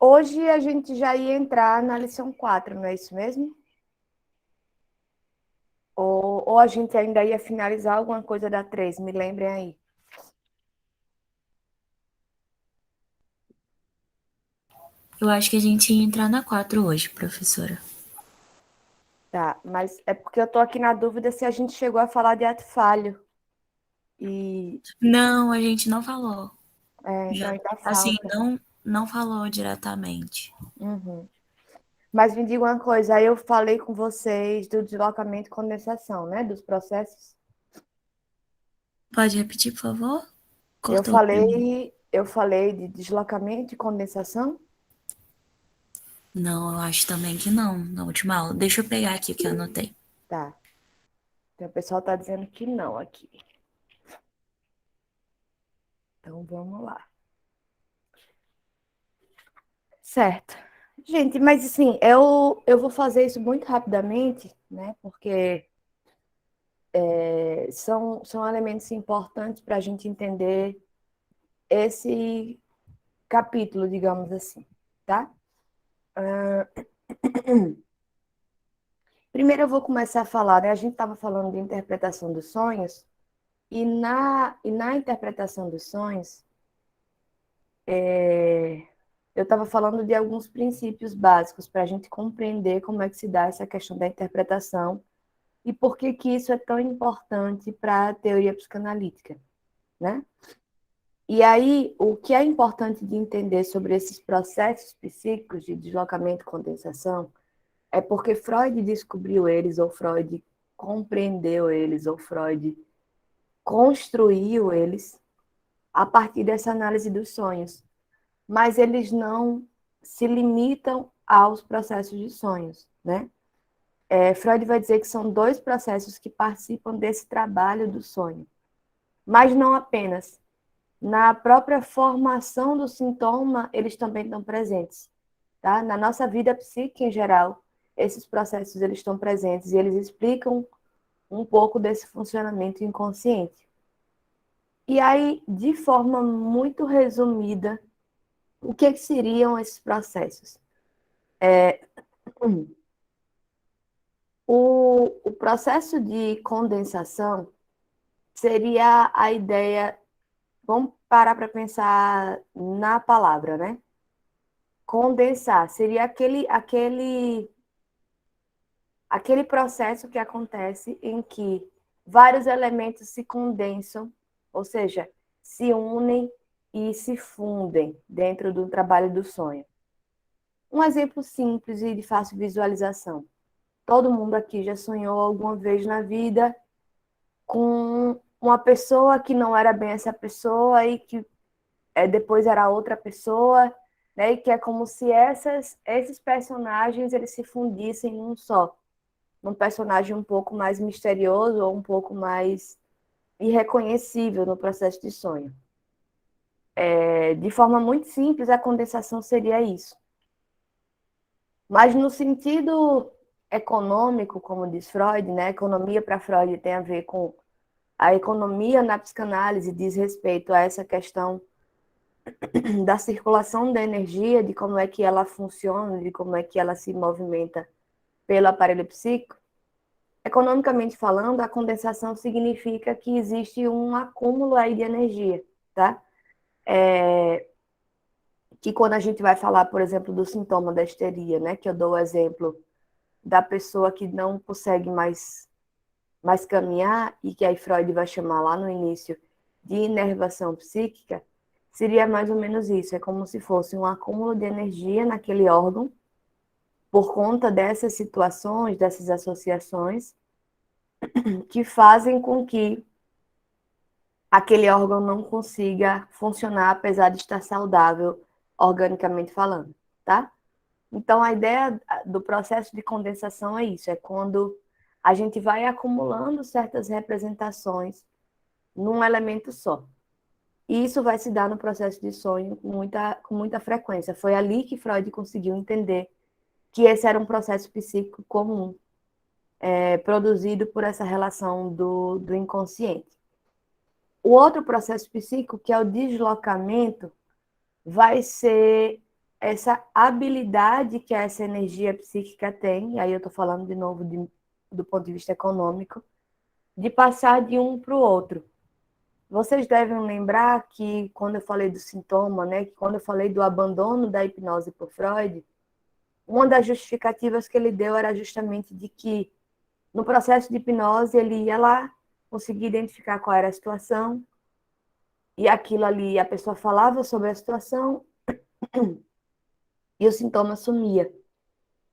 Hoje a gente já ia entrar na lição 4, não é isso mesmo? Ou a gente ainda ia finalizar alguma coisa da 3? Me lembrem aí. Eu acho que a gente ia entrar na 4 hoje, professora. Tá, mas é porque eu tô aqui na dúvida se a gente chegou a falar de ato falho. E, Não, a gente não falou. então Já, ainda assim, falta. não falou diretamente. Uhum. Mas me diga uma coisa, aí eu falei com vocês do deslocamento e condensação, né? Dos processos. Pode repetir, por favor? Eu Cortou pra mim. falei de deslocamento e condensação? Não, eu acho também que não, na última aula. Deixa eu pegar aqui o que eu anotei. Tá. Então o pessoal tá dizendo que não aqui. Então vamos lá. Certo. Gente, mas assim, eu vou fazer isso muito rapidamente, né? Porque são elementos importantes para a gente entender esse capítulo, digamos assim, tá? Primeiro eu vou começar a falar, né? A gente estava falando de interpretação dos sonhos, e na interpretação dos sonhos, eu estava falando de alguns princípios básicos para a gente compreender como é que se dá essa questão da interpretação e por que que isso é tão importante para a teoria psicanalítica, né? E aí, o que é importante de entender sobre esses processos psíquicos de deslocamento e condensação é porque Freud descobriu eles, ou Freud compreendeu eles, ou Freud construiu eles a partir dessa análise dos sonhos. Mas eles não se limitam aos processos de sonhos, né? Freud vai dizer que são dois processos que participam desse trabalho do sonho, mas não apenas. Na própria formação do sintoma, eles também estão presentes, tá? Na nossa vida psíquica em geral, esses processos eles estão presentes e eles explicam um pouco desse funcionamento inconsciente. E aí, de forma muito resumida, o que seriam esses processos? O processo de condensação seria a ideia. Vamos parar para pensar na palavra, né? Condensar seria aquele processo que acontece em que vários elementos se condensam, ou seja, se unem e se fundem dentro do trabalho do sonho. Um exemplo simples e de fácil visualização. Todo mundo aqui já sonhou alguma vez na vida com uma pessoa que não era bem essa pessoa e que depois era outra pessoa, né? E que é como se esses personagens eles se fundissem em um só, num personagem um pouco mais misterioso ou um pouco mais irreconhecível no processo de sonho. De forma muito simples, a condensação seria isso. Mas no sentido econômico, como diz Freud, né? Economia para Freud tem a ver com a economia na psicanálise, diz respeito a essa questão da circulação da energia, de como é que ela funciona, de como é que ela se movimenta pelo aparelho psíquico. Economicamente falando, a condensação significa que existe um acúmulo aí de energia, tá? Que quando a gente vai falar, por exemplo, do sintoma da histeria, né? Que eu dou o exemplo da pessoa que não consegue mais caminhar e que aí Freud vai chamar lá no início de inervação psíquica, seria mais ou menos isso. É como se fosse um acúmulo de energia naquele órgão por conta dessas situações, dessas associações que fazem com que aquele órgão não consiga funcionar apesar de estar saudável organicamente falando, tá? Então a ideia do processo de condensação é isso, é quando a gente vai acumulando certas representações num elemento só. E isso vai se dar no processo de sonho com muita frequência. Foi ali que Freud conseguiu entender que esse era um processo psíquico comum, produzido por essa relação do inconsciente. O outro processo psíquico, que é o deslocamento, vai ser essa habilidade que essa energia psíquica tem, e aí eu estou falando de novo do ponto de vista econômico, de passar de um para o outro. Vocês devem lembrar que quando eu falei do sintoma, né, que quando eu falei do abandono da hipnose por Freud, uma das justificativas que ele deu era justamente de que no processo de hipnose ele ia lá, conseguia identificar qual era a situação, e aquilo ali a pessoa falava sobre a situação e o sintoma sumia.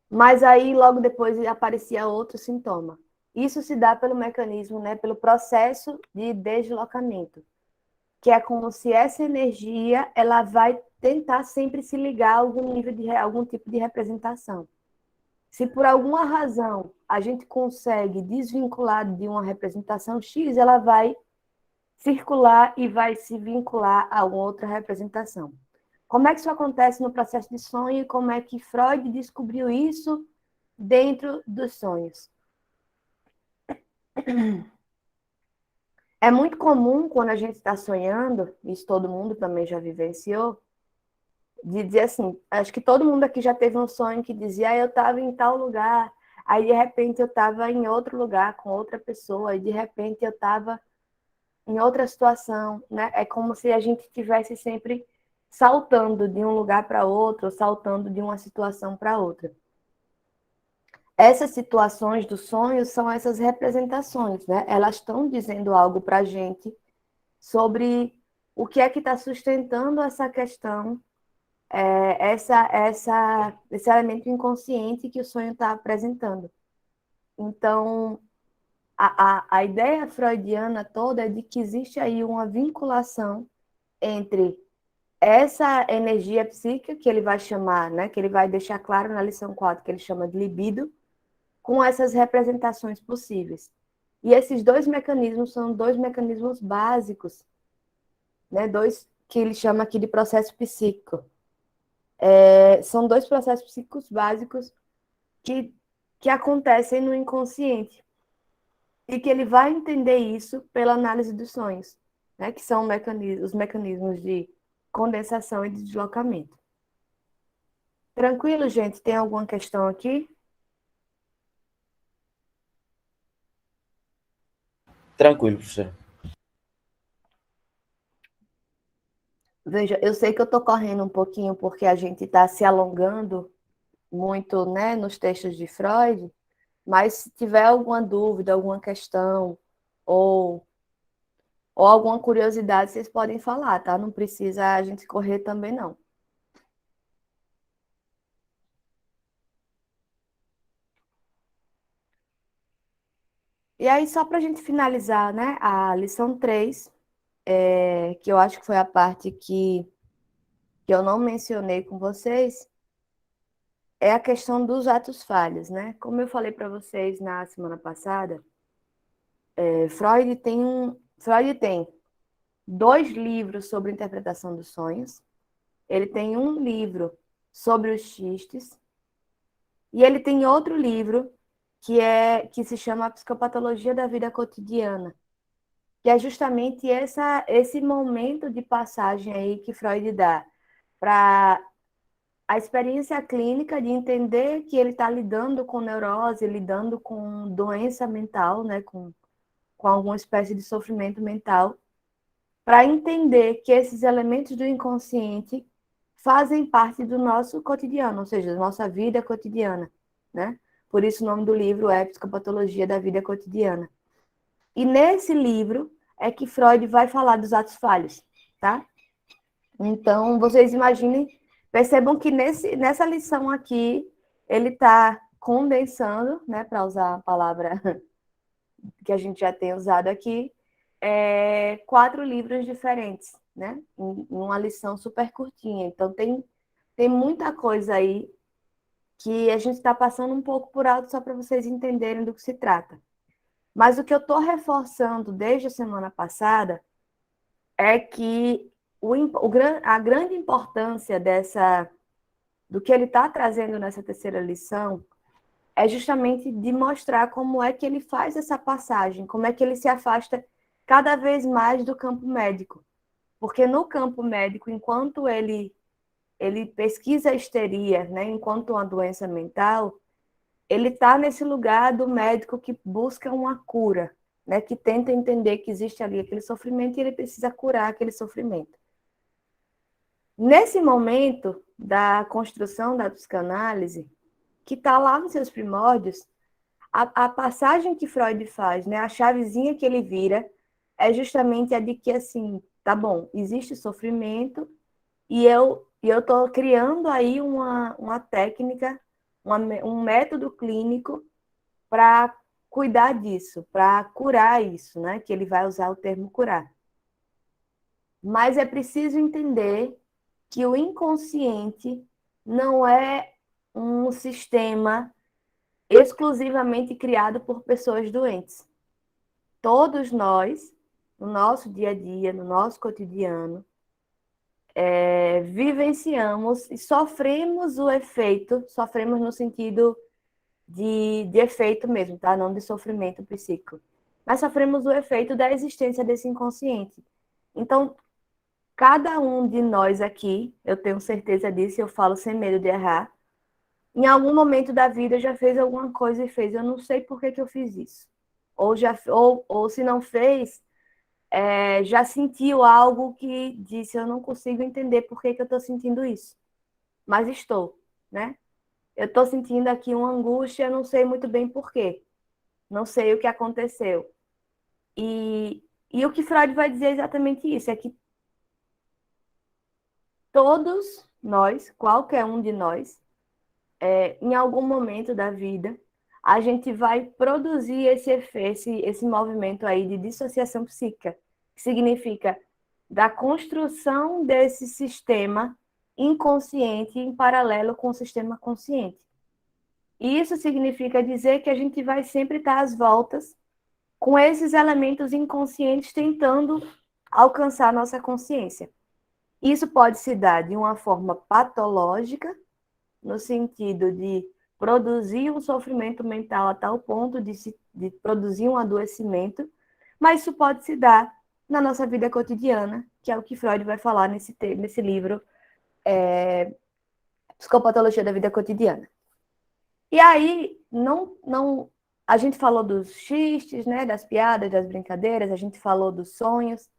Mas aí logo depois aparecia outro sintoma. Isso se dá pelo mecanismo, né, pelo processo de deslocamento, que é como se essa energia ela vai tentar sempre se ligar a algum nível de algum tipo de representação. Se por alguma razão a gente consegue desvincular de uma representação X, ela vai circular e vai se vincular a outra representação. Como é que isso acontece no processo de sonho e como é que Freud descobriu isso dentro dos sonhos? É muito comum quando a gente está sonhando, isso todo mundo também já vivenciou, de dizer assim, acho que todo mundo aqui já teve um sonho que dizia, eu estava em tal lugar, aí de repente eu estava em outro lugar com outra pessoa, e de repente eu estava em outra situação, né? É como se a gente estivesse sempre saltando de um lugar para outro, saltando de uma situação para outra. Essas situações do sonho são essas representações, né? Elas estão dizendo algo para a gente sobre o que é que está sustentando essa questão, esse elemento inconsciente que o sonho está apresentando. Então, a ideia freudiana toda é de que existe aí uma vinculação entre essa energia psíquica, que ele vai chamar, né, que ele vai deixar claro na lição 4, que ele chama de libido, com essas representações possíveis. E esses dois mecanismos são dois mecanismos básicos, né, dois que ele chama aqui de processo psíquico. São dois processos psíquicos básicos que acontecem no inconsciente e que ele vai entender isso pela análise dos sonhos, né, que são os mecanismos de condensação e de deslocamento. Tranquilo, gente? Tem alguma questão aqui? Tranquilo, professor. Veja, eu sei que eu estou correndo um pouquinho porque a gente está se alongando muito, né, nos textos de Freud, mas se tiver alguma dúvida, alguma questão ou, ou alguma curiosidade, vocês podem falar, tá? Não precisa a gente correr também, não. E aí, só para a gente finalizar, né, a lição 3, que eu acho que foi a parte que eu não mencionei com vocês, é a questão dos atos falhos, né? Como eu falei para vocês na semana passada, Freud tem 2 livros sobre interpretação dos sonhos, ele tem um livro sobre os xistes, e ele tem outro livro que se chama A Psicopatologia da Vida Cotidiana, que é justamente esse momento de passagem aí que Freud dá para a experiência clínica de entender que ele está lidando com neurose, lidando com doença mental, né, com alguma espécie de sofrimento mental, para entender que esses elementos do inconsciente fazem parte do nosso cotidiano, ou seja, da nossa vida cotidiana, né? Por isso o nome do livro é Psicopatologia da Vida Cotidiana. E nesse livro é que Freud vai falar dos atos falhos, tá? Então, vocês imaginem, percebam que nessa lição aqui, ele está condensando, né, para usar a palavra que a gente já tem usado aqui, 4 livros diferentes, né, em uma lição super curtinha. Então, tem muita coisa aí que a gente está passando um pouco por alto só para vocês entenderem do que se trata. Mas o que eu estou reforçando desde a semana passada é que a grande importância do que ele está trazendo nessa terceira lição é justamente de mostrar como é que ele faz essa passagem, como é que ele se afasta cada vez mais do campo médico. Porque no campo médico, enquanto ele ele pesquisa a histeria, né, enquanto uma doença mental, ele está nesse lugar do médico que busca uma cura, né, que tenta entender que existe ali aquele sofrimento e ele precisa curar aquele sofrimento. Nesse momento da construção da psicanálise, que está lá nos seus primórdios, a passagem que Freud faz, né, a chavezinha que ele vira, é justamente a de que, assim, tá bom, existe sofrimento e eu estou criando aí uma técnica, um método clínico para cuidar disso, para curar isso, né, que ele vai usar o termo curar. Mas é preciso entender que o inconsciente não é um sistema exclusivamente criado por pessoas doentes. Todos nós, no nosso dia a dia, no nosso cotidiano, vivenciamos e sofremos o efeito, sofremos no sentido de efeito mesmo, tá? Não de sofrimento psíquico. Mas sofremos o efeito da existência desse inconsciente. Então, cada um de nós aqui, eu tenho certeza disso, eu falo sem medo de errar, em algum momento da vida já fez alguma coisa e fez, eu não sei por que eu fiz isso. Ou se não fez, já sentiu algo que disse, eu não consigo entender por que eu estou sentindo isso. Mas estou, né? Eu estou sentindo aqui uma angústia, eu não sei muito bem por quê. Não sei o que aconteceu. E o que Freud vai dizer é exatamente isso, é que todos nós, qualquer um de nós, em algum momento da vida, a gente vai produzir esse movimento aí de dissociação psíquica, que significa da construção desse sistema inconsciente em paralelo com o sistema consciente. E isso significa dizer que a gente vai sempre estar às voltas com esses elementos inconscientes tentando alcançar a nossa consciência. Isso pode se dar de uma forma patológica, no sentido de produzir um sofrimento mental a tal ponto de produzir um adoecimento, mas isso pode se dar na nossa vida cotidiana, que é o que Freud vai falar nesse livro, Psicopatologia da Vida Cotidiana. E aí, a gente falou dos xistes, né, das piadas, das brincadeiras, a gente falou dos sonhos,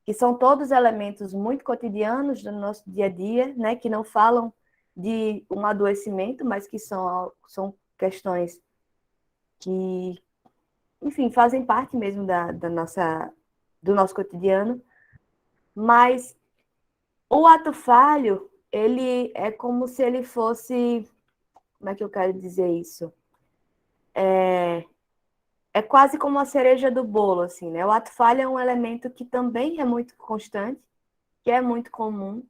que são todos elementos muito cotidianos do nosso dia a dia, né, que não falam de um adoecimento, mas que são questões que, enfim, fazem parte mesmo do nosso cotidiano. Mas o ato falho, ele é como se ele fosse, como é que eu quero dizer isso? É quase como a cereja do bolo, assim, né? O ato falho é um elemento que também é muito constante, que é muito comum,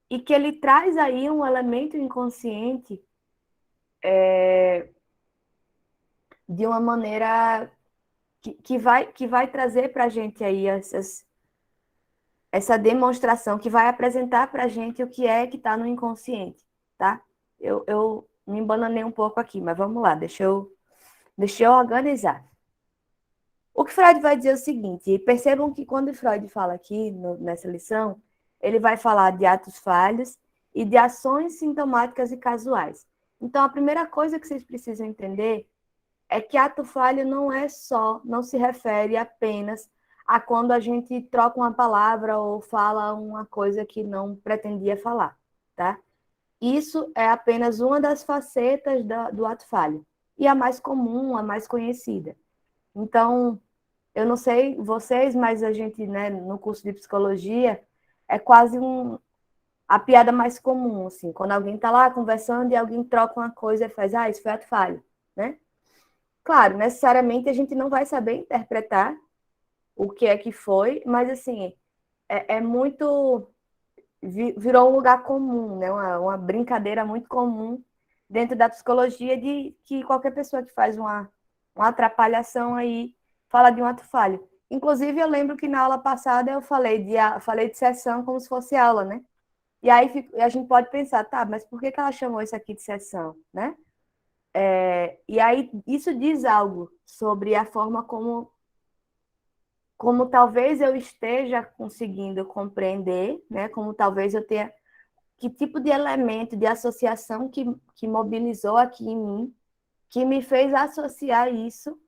e que ele traz aí um elemento inconsciente de uma maneira que vai trazer para a gente aí essa demonstração, que vai apresentar para a gente o que é que está no inconsciente, tá? Eu me embananei um pouco aqui, mas vamos lá, deixa eu organizar. O que Freud vai dizer é o seguinte, e percebam que quando Freud fala aqui nessa lição, ele vai falar de atos falhos e de ações sintomáticas e casuais. Então, a primeira coisa que vocês precisam entender é que ato falho não se refere apenas a quando a gente troca uma palavra ou fala uma coisa que não pretendia falar, tá? Isso é apenas uma das facetas do ato falho, e a mais comum, a mais conhecida. Então, eu não sei vocês, mas a gente, né, no curso de psicologia, é quase a piada mais comum, assim, quando alguém está lá conversando e alguém troca uma coisa e faz, isso foi ato falho, né? Claro, necessariamente a gente não vai saber interpretar o que é que foi, mas assim, muito. Virou um lugar comum, né? Uma brincadeira muito comum dentro da psicologia de que qualquer pessoa que faz uma atrapalhação aí fala de um ato falho. Inclusive, eu lembro que na aula passada eu falei de sessão como se fosse aula, né? E aí a gente pode pensar, tá, mas por que ela chamou isso aqui de sessão, né? E aí isso diz algo sobre a forma como talvez eu esteja conseguindo compreender, né? Como talvez eu tenha que tipo de elemento, de associação que mobilizou aqui em mim, que me fez associar isso,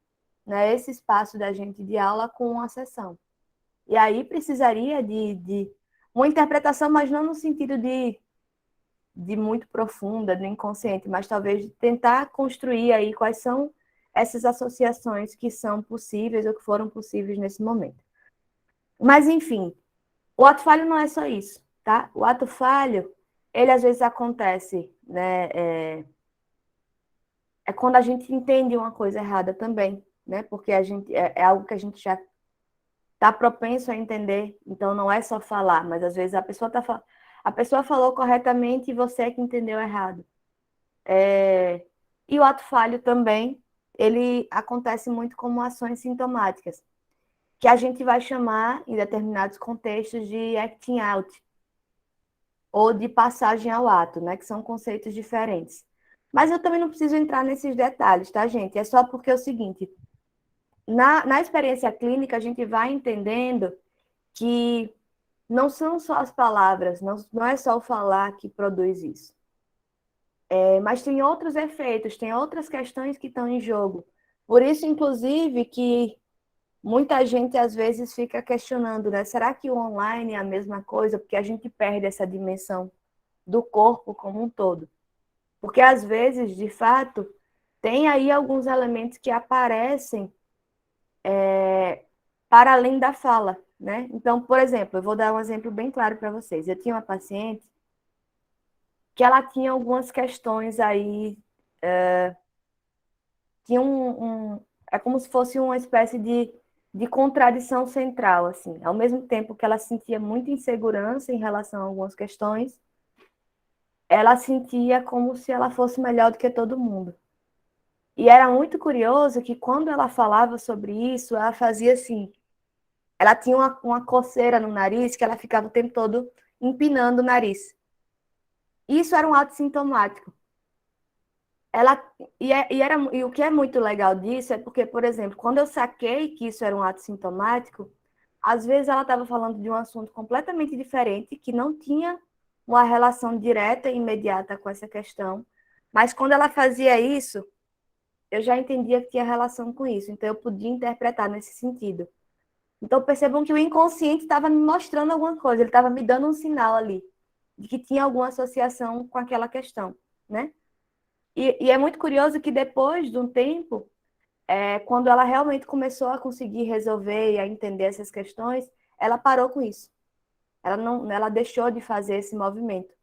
né, esse espaço da gente de aula com uma sessão. E aí precisaria de uma interpretação, mas não no sentido de muito profunda, do inconsciente, mas talvez de tentar construir aí quais são essas associações que são possíveis ou que foram possíveis nesse momento. Mas, enfim, o ato falho não é só isso, tá? O ato falho, ele às vezes acontece, né? É quando a gente entende uma coisa errada também, né? Porque a gente é algo que a gente já está propenso a entender, então não é só falar, mas às vezes a pessoa falou corretamente e você é que entendeu errado. E o ato falho também, ele acontece muito como ações sintomáticas, que a gente vai chamar, em determinados contextos, de acting out, ou de passagem ao ato, né? Que são conceitos diferentes. Mas eu também não preciso entrar nesses detalhes, tá, gente? É só porque é o seguinte, na experiência clínica, a gente vai entendendo que não são só as palavras, não é só o falar que produz isso. Mas tem outros efeitos, tem outras questões que estão em jogo. Por isso, inclusive, que muita gente às vezes fica questionando, né? Será que o online é a mesma coisa? Porque a gente perde essa dimensão do corpo como um todo. Porque às vezes, de fato, tem aí alguns elementos que aparecem para além da fala, né? Então, por exemplo, eu vou dar um exemplo bem claro para vocês. Eu tinha uma paciente que ela tinha algumas questões aí, tinha é como se fosse uma espécie de contradição central, assim. Ao mesmo tempo que ela sentia muita insegurança em relação a algumas questões, ela sentia como se ela fosse melhor do que todo mundo. E era muito curioso que quando ela falava sobre isso, ela fazia assim, ela tinha uma coceira no nariz que ela ficava o tempo todo empinando o nariz. Isso era um ato sintomático. Ela, e o que é muito legal disso é porque, por exemplo, quando eu saquei que isso era um ato sintomático, às vezes ela estava falando de um assunto completamente diferente, que não tinha uma relação direta e imediata com essa questão, mas quando ela fazia isso, eu já entendia que tinha relação com isso, então eu podia interpretar nesse sentido. Então percebam que o inconsciente estava me mostrando alguma coisa, ele estava me dando um sinal ali, de que tinha alguma associação com aquela questão, né? E é muito curioso que depois de um tempo, quando ela realmente começou a conseguir resolver e a entender essas questões, ela parou com isso. Ela deixou de fazer esse movimento,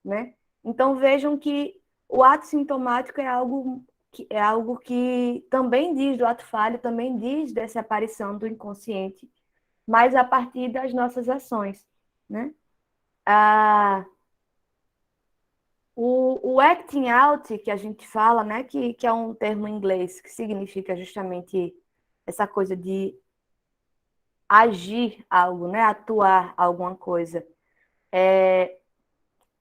né? Então vejam que o ato sintomático é algo que também diz do ato falho, também diz dessa aparição do inconsciente, mas a partir das nossas ações, né? O acting out, que a gente fala, né, que é um termo em inglês que significa justamente essa coisa de agir algo, né, atuar alguma coisa,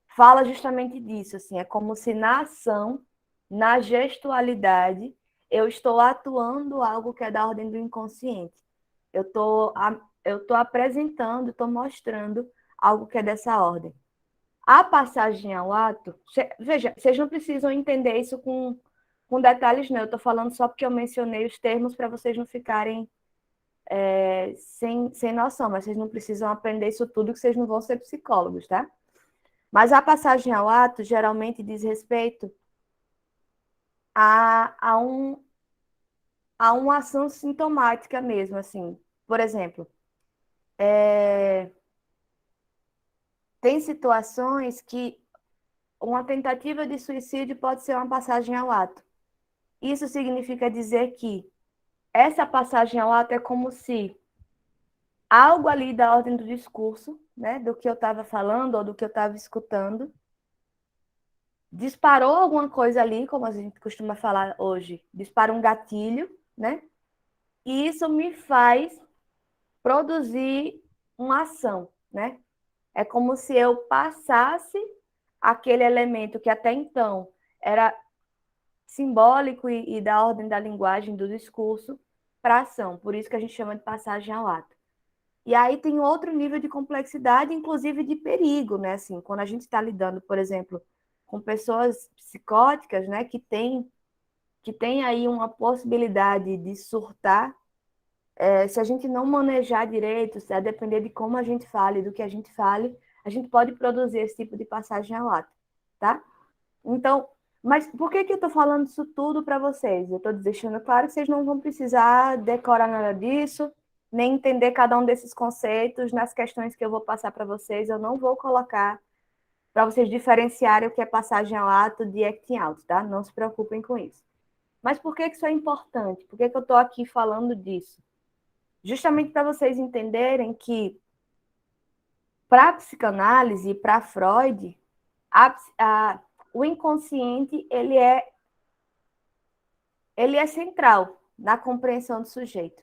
fala justamente disso, assim, é como se na ação, na gestualidade, eu estou atuando algo que é da ordem do inconsciente. Eu tô apresentando, estou mostrando algo que é dessa ordem. A passagem ao ato, veja, vocês não precisam entender isso com detalhes, não. Eu estou falando só porque eu mencionei os termos para vocês não ficarem sem noção, mas vocês não precisam aprender isso tudo, que vocês não vão ser psicólogos, tá? Mas a passagem ao ato geralmente diz respeito a uma ação sintomática mesmo, assim. Por exemplo, tem situações que uma tentativa de suicídio pode ser uma passagem ao ato. Isso significa dizer que essa passagem ao ato é como se algo ali da ordem do discurso, né, do que eu estava falando ou do que eu estava escutando, disparou alguma coisa ali, como a gente costuma falar hoje, dispara um gatilho, né? E isso me faz produzir uma ação, né? É como se eu passasse aquele elemento que até então era simbólico e da ordem da linguagem do discurso para ação. Por isso que a gente chama de passagem ao ato. E aí tem outro nível de complexidade, inclusive de perigo, né? Assim, quando a gente está lidando, por exemplo, com pessoas psicóticas, né, que tem aí uma possibilidade de surtar, se a gente não manejar direito, se a depender de como a gente fale, do que a gente pode produzir esse tipo de passagem ao ato, tá? Então, mas por que eu estou falando isso tudo para vocês? Eu estou deixando claro que vocês não vão precisar decorar nada disso, nem entender cada um desses conceitos nas questões que eu vou passar para vocês. Eu não vou colocar para vocês diferenciarem o que é passagem ao ato de acting out, tá? Não se preocupem com isso. Mas por que isso é importante? Por que eu estou aqui falando disso? Justamente para vocês entenderem que, para a psicanálise e para Freud, o inconsciente ele é central na compreensão do sujeito.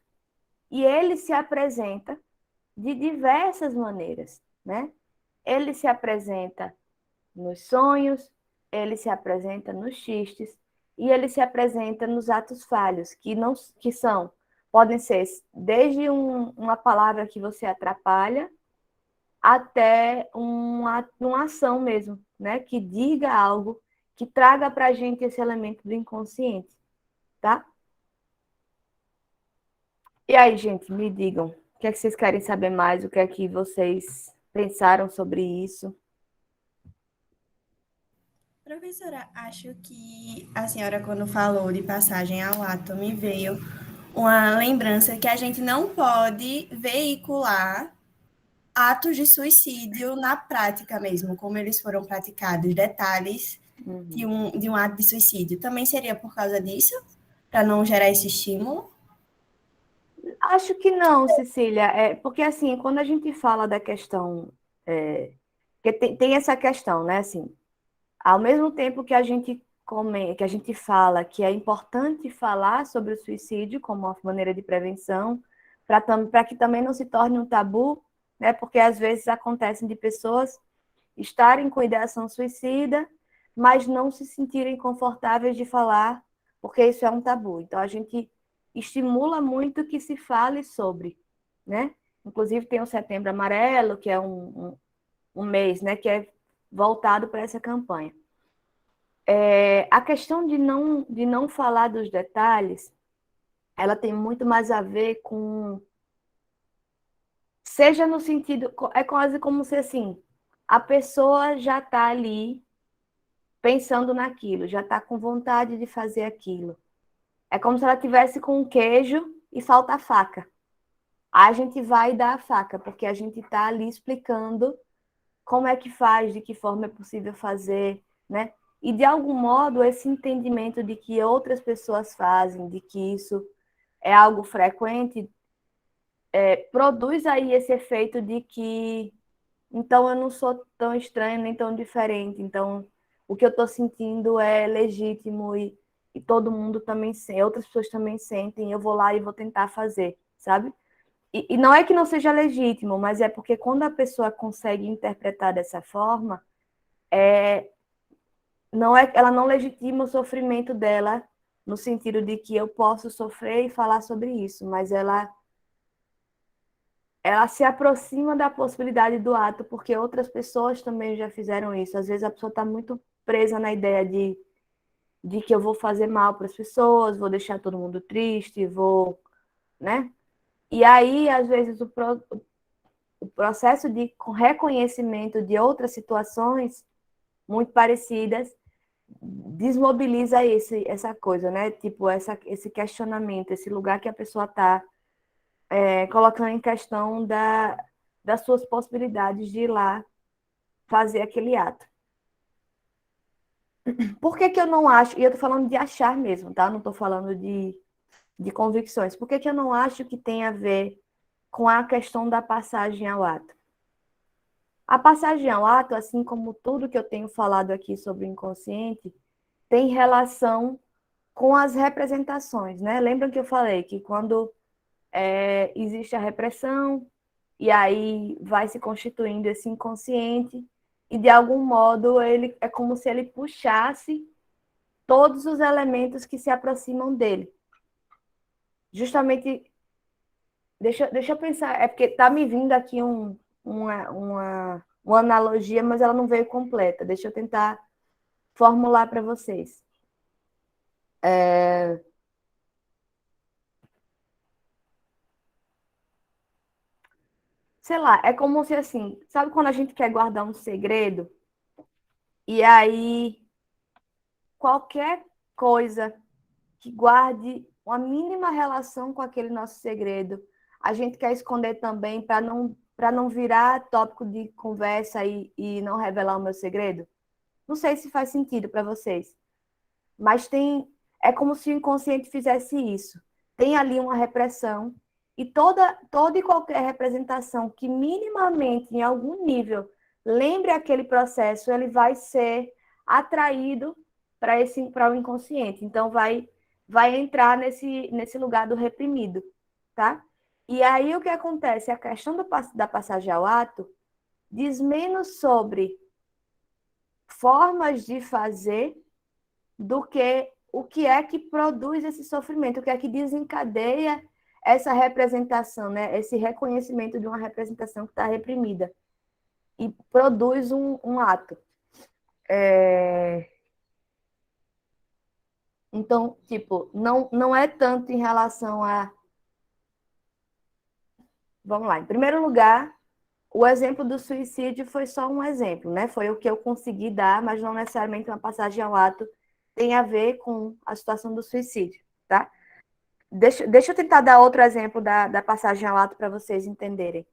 E ele se apresenta de diversas maneiras, né? Ele se apresenta nos sonhos, ele se apresenta nos xistes e ele se apresenta nos atos falhos, que são, podem ser desde uma palavra que você atrapalha até uma ação mesmo, né? Que diga algo, que traga para a gente esse elemento do inconsciente, tá? E aí, gente, me digam, o que é que vocês querem saber mais? O que é que vocês pensaram sobre isso? Professora, acho que a senhora, quando falou de passagem ao ato, me veio uma lembrança que a gente não pode veicular atos de suicídio na prática mesmo, como eles foram praticados, detalhes de um ato de suicídio. Também seria por causa disso? Para não gerar esse estímulo? Acho que não, Cecília. Porque, assim, quando a gente fala da questão... porque tem essa questão, né? Assim, ao mesmo tempo que que a gente fala que é importante falar sobre o suicídio como uma maneira de prevenção, para que também não se torne um tabu, né? Porque às vezes acontecem de pessoas estarem com ideação suicida, mas não se sentirem confortáveis de falar, porque isso é um tabu. Então a gente estimula muito que se fale sobre, né? Inclusive tem o Setembro Amarelo, que é um mês, né, que é voltado para essa campanha. A questão de não falar dos detalhes, ela tem muito mais a ver com... Seja no sentido... É quase como se, assim, a pessoa já está ali pensando naquilo, já está com vontade de fazer aquilo. É como se ela tivesse com um queijo e falta a faca. A gente vai dar a faca, porque a gente está ali explicando como é que faz, de que forma é possível fazer, né? E, de algum modo, esse entendimento de que outras pessoas fazem, de que isso é algo frequente, produz aí esse efeito de que, então, eu não sou tão estranho nem tão diferente. Então, o que eu estou sentindo é legítimo e todo mundo também sente, outras pessoas também sentem, eu vou lá e vou tentar fazer, sabe? E não é que não seja legítimo, mas é porque quando a pessoa consegue interpretar dessa forma, ela não legitima o sofrimento dela no sentido de que eu posso sofrer e falar sobre isso, mas ela se aproxima da possibilidade do ato, porque outras pessoas também já fizeram isso. Às vezes a pessoa está muito presa na ideia de que eu vou fazer mal para as pessoas, vou deixar todo mundo triste, vou, né? E aí, às vezes, o processo de reconhecimento de outras situações muito parecidas desmobiliza essa coisa, né? Tipo, esse questionamento, esse lugar que a pessoa está colocando em questão das suas possibilidades de ir lá fazer aquele ato. Por que eu não acho, e eu estou falando de achar mesmo, tá? Não estou falando de convicções. Por que eu não acho que tem a ver com a questão da passagem ao ato? A passagem ao ato, assim como tudo que eu tenho falado aqui sobre o inconsciente, tem relação com as representações, né? Lembram que eu falei que quando existe a repressão, e aí vai se constituindo esse inconsciente, e de algum modo ele é como se ele puxasse todos os elementos que se aproximam dele. Justamente Deixa eu pensar, é porque tá me vindo aqui uma analogia, mas ela não veio completa. Deixa eu tentar formular para vocês. Sei lá, é como se assim, sabe quando a gente quer guardar um segredo e aí qualquer coisa que guarde uma mínima relação com aquele nosso segredo, a gente quer esconder também para não virar tópico de conversa e não revelar o meu segredo? Não sei se faz sentido para vocês, mas é como se o inconsciente fizesse isso. Tem ali uma repressão e toda e qualquer representação que minimamente, em algum nível, lembre aquele processo, ele vai ser atraído para o inconsciente. Então, vai entrar nesse lugar do reprimido, tá? E aí, o que acontece? A questão da passagem ao ato diz menos sobre formas de fazer do que o que é que produz esse sofrimento, o que é que desencadeia essa representação, né? Esse reconhecimento de uma representação que está reprimida e produz um ato. Então, tipo, não é tanto em relação a... Vamos lá, em primeiro lugar, o exemplo do suicídio foi só um exemplo, né? Foi o que eu consegui dar, mas não necessariamente uma passagem ao ato tem a ver com a situação do suicídio, tá? Deixa eu tentar dar outro exemplo da passagem ao ato para vocês entenderem.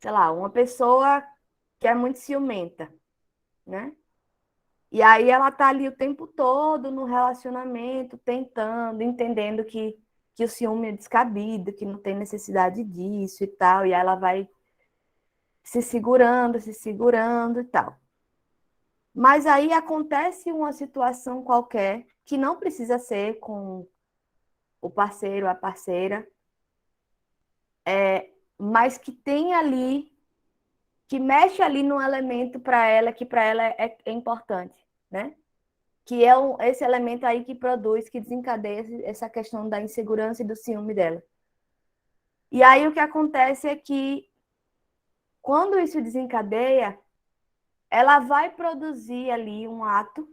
Sei lá, uma pessoa que é muito ciumenta, né? E aí ela tá ali o tempo todo no relacionamento, tentando, entendendo que o ciúme é descabido, que não tem necessidade disso e tal, e aí ela vai se segurando e tal. Mas aí acontece uma situação qualquer, que não precisa ser com o parceiro, a parceira, mas que tem ali, que mexe ali num elemento para ela, que para ela é importante, né? Que é esse elemento aí que produz, que desencadeia essa questão da insegurança e do ciúme dela. E aí o que acontece é que, quando isso desencadeia, ela vai produzir ali um ato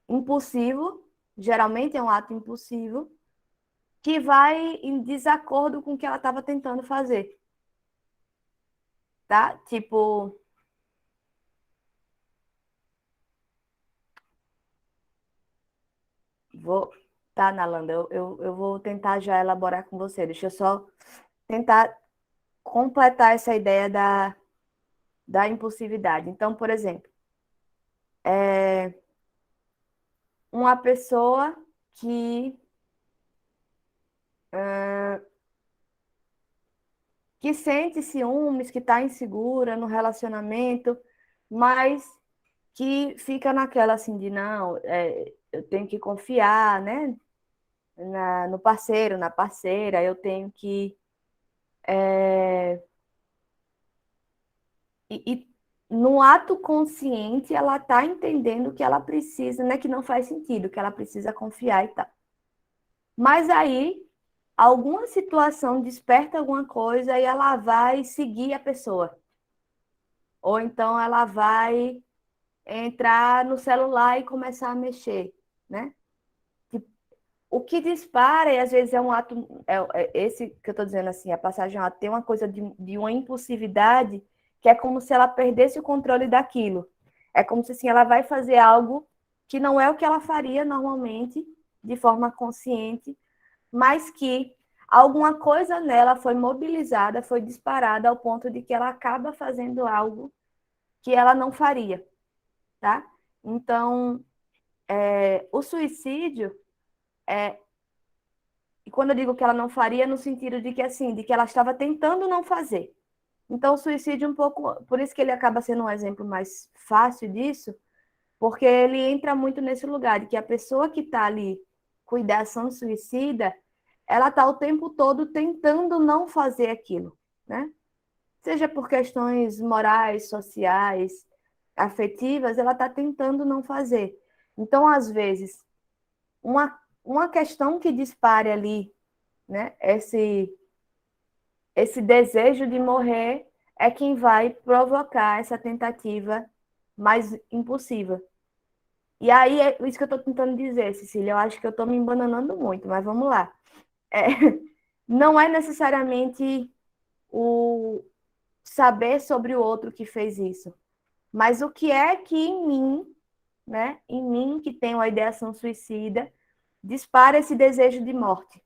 impulsivo, geralmente é um ato impulsivo, que vai em desacordo com o que ela estava tentando fazer, tá? Tipo, vou... Tá, Nalanda, eu vou tentar já elaborar com você. Deixa eu só tentar completar essa ideia da impulsividade. Então, por exemplo, uma pessoa que, que sente ciúmes, que está insegura no relacionamento, mas que fica naquela assim de não, eu tenho que confiar, né, no parceiro, na parceira, eu tenho que e no ato consciente ela está entendendo que ela precisa, né, que não faz sentido, que ela precisa confiar e tal. Mas aí alguma situação desperta alguma coisa e ela vai seguir a pessoa. Ou então ela vai entrar no celular e começar a mexer, né? O que dispara, e às vezes é um ato, esse que eu estou dizendo assim, a passagem ao ato tem uma coisa de uma impulsividade que é como se ela perdesse o controle daquilo. É como se assim, ela vai fazer algo que não é o que ela faria normalmente, de forma consciente, mas que alguma coisa nela foi mobilizada, foi disparada ao ponto de que ela acaba fazendo algo que ela não faria, tá? Então, o suicídio, e quando eu digo que ela não faria, no sentido de que assim, de que ela estava tentando não fazer. Então, o suicídio um pouco, por isso que ele acaba sendo um exemplo mais fácil disso, porque ele entra muito nesse lugar de que a pessoa que está ali com ideação suicida, ela está o tempo todo tentando não fazer aquilo, né? Seja por questões morais, sociais, afetivas, ela está tentando não fazer. Então, às vezes, uma questão que dispare ali, né, esse desejo de morrer é quem vai provocar essa tentativa mais impulsiva. E aí é isso que eu estou tentando dizer, Cecília. Eu acho que eu estou me embananando muito, mas vamos lá. Não é necessariamente o saber sobre o outro que fez isso, mas o que é que em mim, né, em mim que tem uma ideação suicida, dispara esse desejo de morte,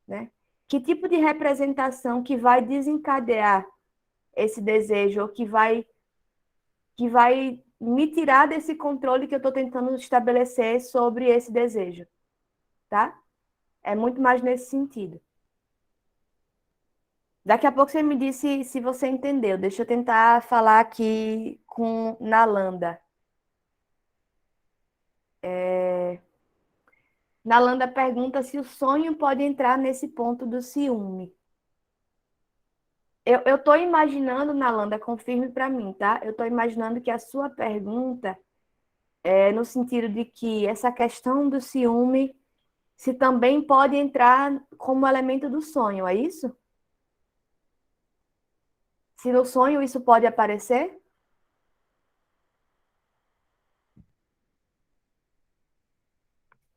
né? Que tipo de representação que vai desencadear esse desejo, ou que vai me tirar desse controle que eu estou tentando estabelecer sobre esse desejo, tá? É muito mais nesse sentido. Daqui a pouco você me diz se você entendeu. Deixa eu tentar falar aqui com Nalanda. Nalanda pergunta se o sonho pode entrar nesse ponto do ciúme. Eu estou imaginando, Nalanda, confirme para mim, tá? Eu estou imaginando que a sua pergunta é no sentido de que essa questão do ciúme se também pode entrar como elemento do sonho, é isso? Se no sonho isso pode aparecer?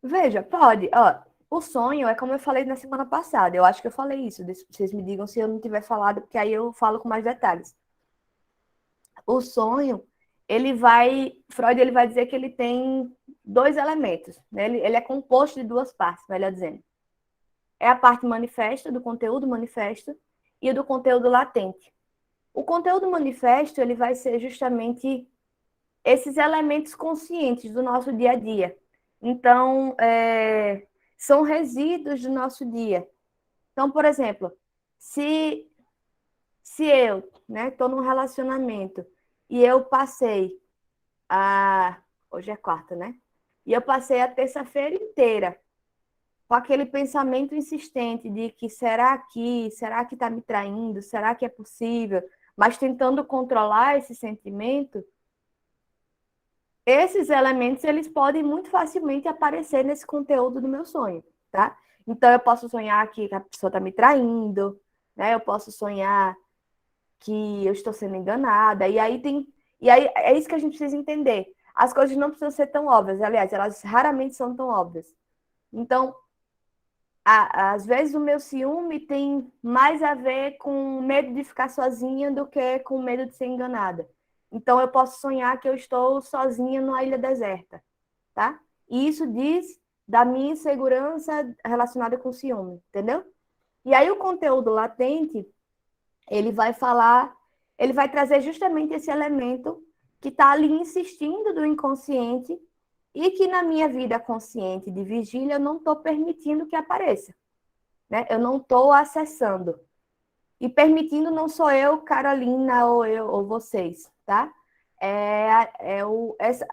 Veja, pode. Ó, o sonho é como eu falei na semana passada. Eu acho que eu falei isso. Vocês me digam se eu não tiver falado, porque aí eu falo com mais detalhes. O sonho, Freud ele vai dizer que ele tem dois elementos, né? Ele é composto de duas partes, melhor dizendo. É a parte manifesta, do conteúdo manifesto, e do conteúdo latente. O conteúdo manifesto, ele vai ser justamente esses elementos conscientes do nosso dia a dia. Então, são resíduos do nosso dia. Então, por exemplo, se eu estou num relacionamento e eu passei hoje é quarta, né? E eu passei a terça-feira inteira com aquele pensamento insistente de que será que está me traindo? Será que é possível? Mas tentando controlar esse sentimento, esses elementos eles podem muito facilmente aparecer nesse conteúdo do meu sonho, tá? Então eu posso sonhar que a pessoa está me traindo, né? Eu posso sonhar que eu estou sendo enganada, e aí é isso que a gente precisa entender. As coisas não precisam ser tão óbvias, aliás, elas raramente são tão óbvias. Então, às vezes o meu ciúme tem mais a ver com medo de ficar sozinha do que com medo de ser enganada. Então, eu posso sonhar que eu estou sozinha numa ilha deserta, tá? E isso diz da minha insegurança relacionada com ciúme, entendeu? E aí o conteúdo latente, ele vai trazer justamente esse elemento que está ali insistindo do inconsciente e que na minha vida consciente de vigília eu não estou permitindo que apareça, né? Eu não estou acessando. E permitindo não sou eu, Carolina, ou eu, ou vocês, tá?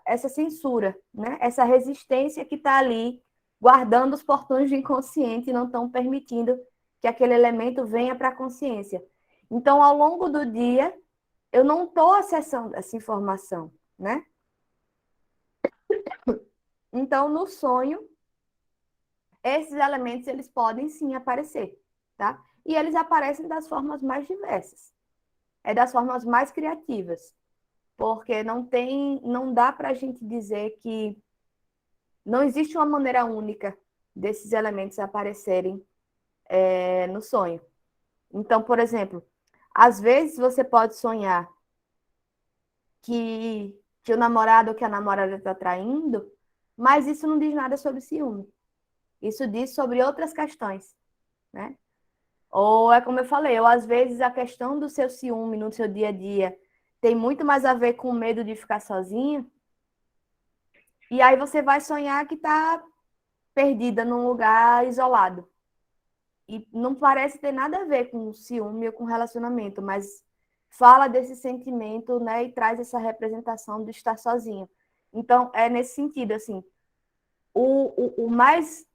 Essa censura, né? Essa resistência que está ali guardando os portões do inconsciente e não estão permitindo que aquele elemento venha para a consciência. Então, ao longo do dia, eu não estou acessando essa informação, né? Então, no sonho, esses elementos eles podem sim aparecer, tá? E eles aparecem das formas mais diversas. É das formas mais criativas, porque não dá para a gente dizer que não existe uma maneira única desses elementos aparecerem no sonho. Então, por exemplo, às vezes você pode sonhar que o namorado ou que a namorada está traindo, mas isso não diz nada sobre ciúme. Isso diz sobre outras questões, né? Ou é como eu falei, ou às vezes a questão do seu ciúme no seu dia a dia tem muito mais a ver com o medo de ficar sozinha, e aí você vai sonhar que está perdida num lugar isolado. E não parece ter nada a ver com ciúme ou com relacionamento, mas fala desse sentimento, né, e traz essa representação de estar sozinho. Então, é nesse sentido, assim, o mais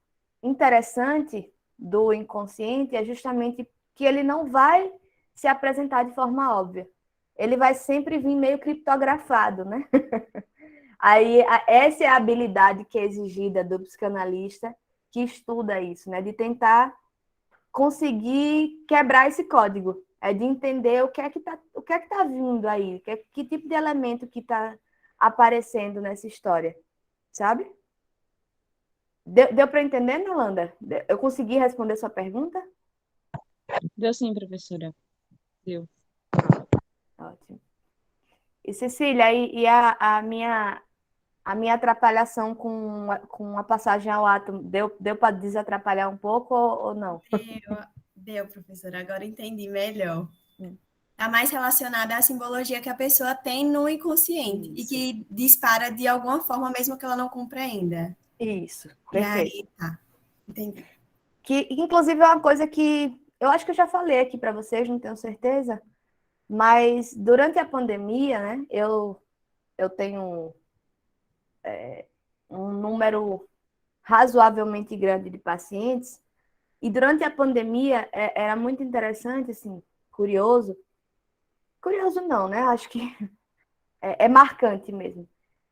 interessante do inconsciente é justamente que ele não vai se apresentar de forma óbvia. Ele vai sempre vir meio criptografado, né? Aí, essa é a habilidade que é exigida do psicanalista que estuda isso, né? De tentar conseguir quebrar esse código, de entender o que é que tá vindo aí, que tipo de elemento que está aparecendo nessa história, sabe? Deu para entender, Nalanda? Eu consegui responder sua pergunta? Deu sim, professora. Deu. Ótimo. E Cecília, a minha atrapalhação com a passagem ao átomo, deu para desatrapalhar um pouco ou não? Deu, professora. Agora entendi melhor. Está mais relacionada à simbologia que a pessoa tem no inconsciente e Isso. que dispara de alguma forma, mesmo que ela não compreenda. Isso, E perfeito. aí, tá. Entendi. Que, inclusive, é uma coisa que eu acho que eu já falei aqui para vocês, não tenho certeza, mas durante a pandemia, né, eu tenho um número razoavelmente grande de pacientes, e durante a pandemia era muito interessante, assim, curioso não, né, acho que é marcante mesmo,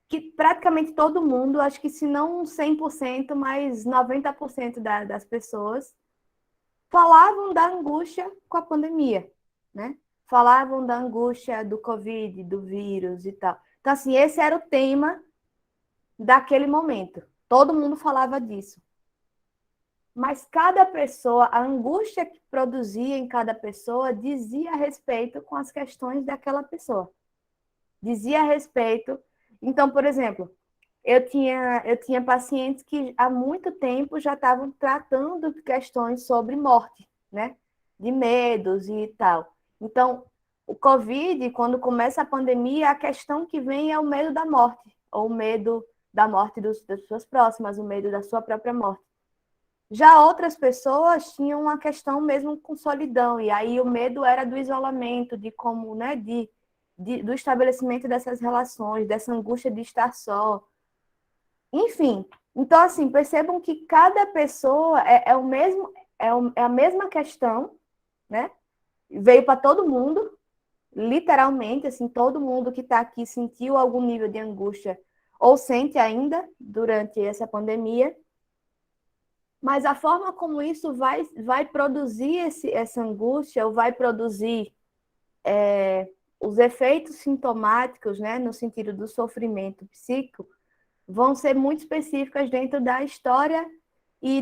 que praticamente todo mundo, acho que se não 100%, mas 90% das pessoas falavam da angústia com a pandemia, né? Falavam da angústia do Covid, do vírus e tal. Então, assim, esse era o tema daquele momento. Todo mundo falava disso. Mas cada pessoa, a angústia que produzia em cada pessoa dizia a respeito com as questões daquela pessoa. Dizia a respeito. Então, por exemplo, eu tinha pacientes que há muito tempo já estavam tratando questões sobre morte, né? De medos e tal. Então, o Covid, quando começa a pandemia, a questão que vem é o medo da morte, ou o medo da morte das pessoas próximas, o medo da sua própria morte. Já outras pessoas tinham uma questão mesmo com solidão, e aí o medo era do isolamento, de como, né, do estabelecimento dessas relações, dessa angústia de estar só. Enfim, então, assim, percebam que cada pessoa é o mesmo, é a mesma questão, né? Veio para todo mundo, literalmente, assim, todo mundo que está aqui sentiu algum nível de angústia ou sente ainda durante essa pandemia, mas a forma como isso vai produzir essa angústia, ou vai produzir os efeitos sintomáticos, né, no sentido do sofrimento psíquico, vão ser muito específicas dentro da história e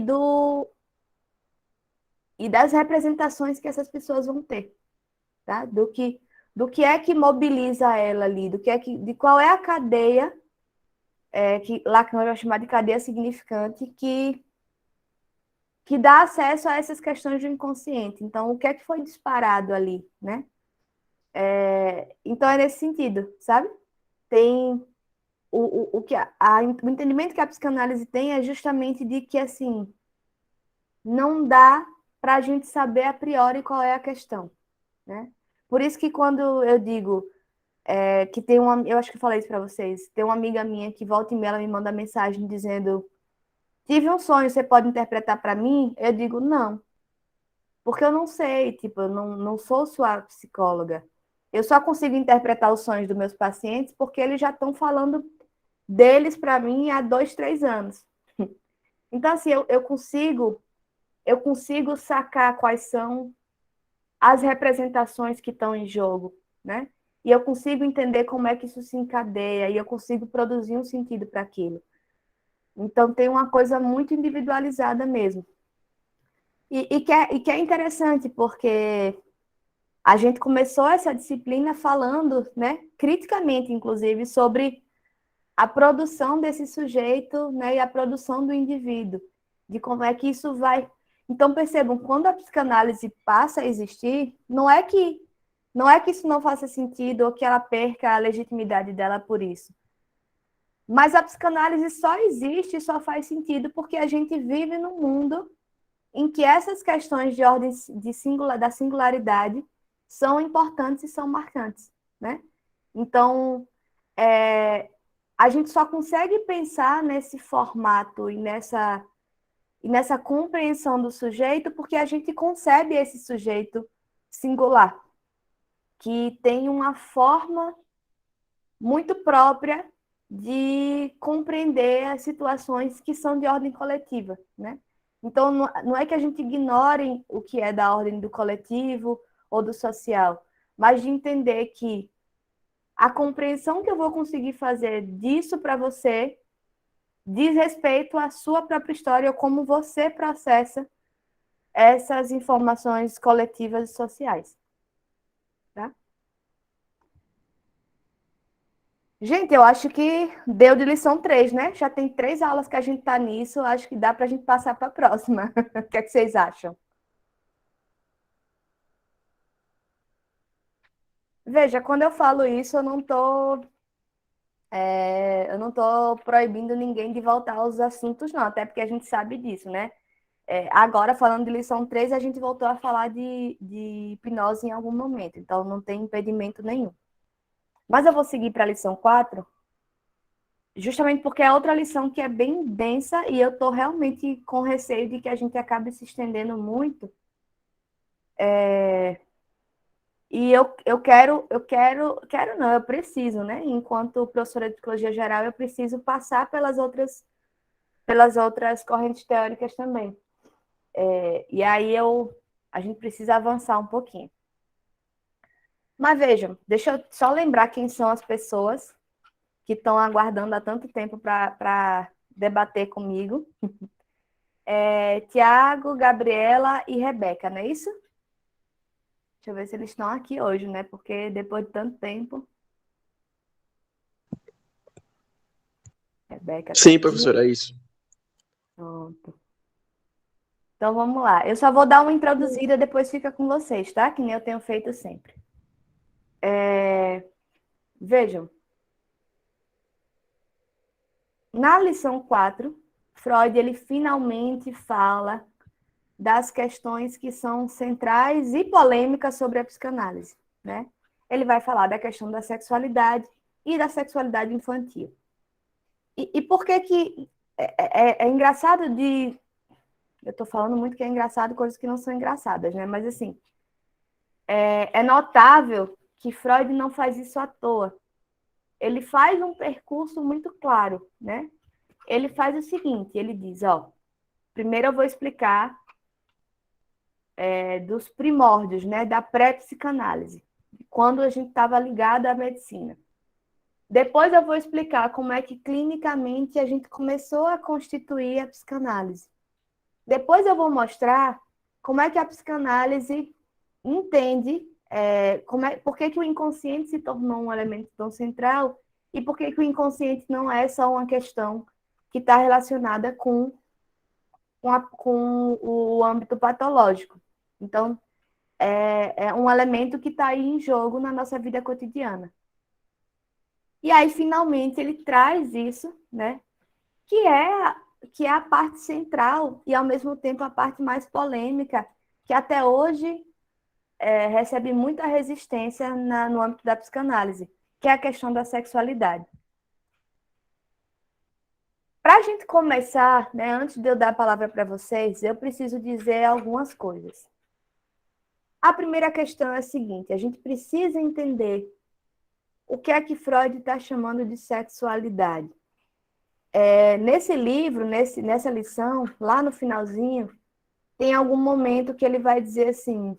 das representações que essas pessoas vão ter, tá? Do que é que mobiliza ela ali, de qual é a cadeia, que Lacan vai chamar de cadeia significante, que dá acesso a essas questões do inconsciente. Então, o que é que foi disparado ali, né? Então, é nesse sentido, sabe? Tem o entendimento que a psicanálise tem é justamente de que, assim, não dá para a gente saber a priori qual é a questão, né? Por isso que quando eu digo que tem eu acho que eu falei isso para vocês, tem uma amiga minha que volta e meia ela me manda mensagem dizendo: tive um sonho, você pode interpretar para mim? Eu digo: não, porque eu não sei, tipo, eu não sou sua psicóloga. Eu só consigo interpretar os sonhos dos meus pacientes porque eles já estão falando deles para mim há 2, 3 anos. Então, assim, eu consigo sacar quais são as representações que estão em jogo, né? E eu consigo entender como é que isso se encadeia, e eu consigo produzir um sentido para aquilo. Então, tem uma coisa muito individualizada mesmo. Que é interessante, porque a gente começou essa disciplina falando, né, criticamente, inclusive, sobre a produção desse sujeito, né, e a produção do indivíduo, de como é que isso vai. Então, percebam, quando a psicanálise passa a existir, não é que isso não faça sentido ou que ela perca a legitimidade dela por isso. Mas a psicanálise só existe e só faz sentido porque a gente vive num mundo em que essas questões de ordem da singularidade são importantes e são marcantes, né? Então, a gente só consegue pensar nesse formato e nessa compreensão do sujeito porque a gente concebe esse sujeito singular, que tem uma forma muito própria de compreender as situações que são de ordem coletiva, né? Então, não é que a gente ignore o que é da ordem do coletivo ou do social, mas de entender que a compreensão que eu vou conseguir fazer disso para você diz respeito à sua própria história, ou como você processa essas informações coletivas e sociais. Tá? Gente, eu acho que deu de lição 3, né? Já tem 3 aulas que a gente está nisso, acho que dá para a gente passar para a próxima. O que é que vocês acham? Veja, quando eu falo isso, eu não estou proibindo ninguém de voltar aos assuntos, não, até porque a gente sabe disso, né? Agora, falando de lição 3, a gente voltou a falar de hipnose em algum momento, então não tem impedimento nenhum. Mas eu vou seguir para a lição 4, justamente porque é outra lição que é bem densa e eu estou realmente com receio de que a gente acabe se estendendo muito. E eu preciso, né? Enquanto professora de psicologia geral, eu preciso passar pelas outras correntes teóricas também. E aí a gente precisa avançar um pouquinho. Mas vejam, deixa eu só lembrar quem são as pessoas que estão aguardando há tanto tempo para debater comigo. Tiago, Gabriela e Rebeca, não é isso? Deixa eu ver se eles estão aqui hoje, né? Porque depois de tanto tempo. Rebeca tá Sim, aqui. professora, é isso. Pronto. Então vamos lá. Eu só vou dar uma introduzida, depois fica com vocês, tá? Que nem eu tenho feito sempre. Vejam. Na lição 4, Freud ele finalmente fala das questões que são centrais e polêmicas sobre a psicanálise, né? Ele vai falar da questão da sexualidade e da sexualidade infantil. E por que é engraçado de... Eu estou falando muito que é engraçado coisas que não são engraçadas, né? Mas, assim, é notável que Freud não faz isso à toa. Ele faz um percurso muito claro, né? Ele faz o seguinte, ele diz, primeiro eu vou explicar dos primórdios, né, da pré-psicanálise, quando a gente estava ligado à medicina. Depois eu vou explicar como é que clinicamente a gente começou a constituir a psicanálise. Depois eu vou mostrar como é que a psicanálise entende por que o inconsciente se tornou um elemento tão central e por que o inconsciente não é só uma questão que está relacionada com o âmbito patológico. Então, é um elemento que está aí em jogo na nossa vida cotidiana. E aí, finalmente, ele traz isso, né? Que é a parte central e, ao mesmo tempo, a parte mais polêmica, que até hoje recebe muita resistência no âmbito da psicanálise, que é a questão da sexualidade. Para a gente começar, né, antes de eu dar a palavra para vocês, eu preciso dizer algumas coisas. A primeira questão é a seguinte, a gente precisa entender o que é que Freud está chamando de sexualidade. Nesse livro, nessa lição, lá no finalzinho, tem algum momento que ele vai dizer assim,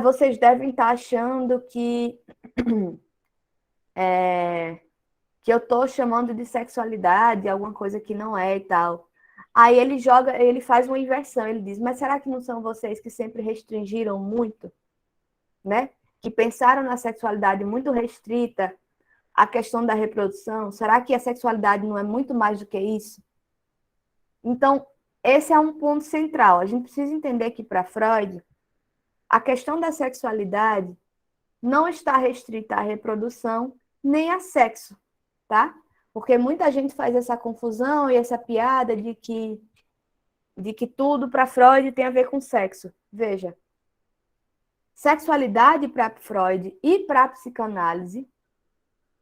vocês devem estar achando que eu estou chamando de sexualidade, alguma coisa que não é e tal. Aí ele faz uma inversão, ele diz, mas será que não são vocês que sempre restringiram muito, né? Que pensaram na sexualidade muito restrita, a questão da reprodução? Será que a sexualidade não é muito mais do que isso? Então, esse é um ponto central. A gente precisa entender que, para Freud, a questão da sexualidade não está restrita à reprodução nem a sexo, tá? Porque muita gente faz essa confusão e essa piada de que tudo para Freud tem a ver com sexo. Veja, sexualidade para Freud e para a psicanálise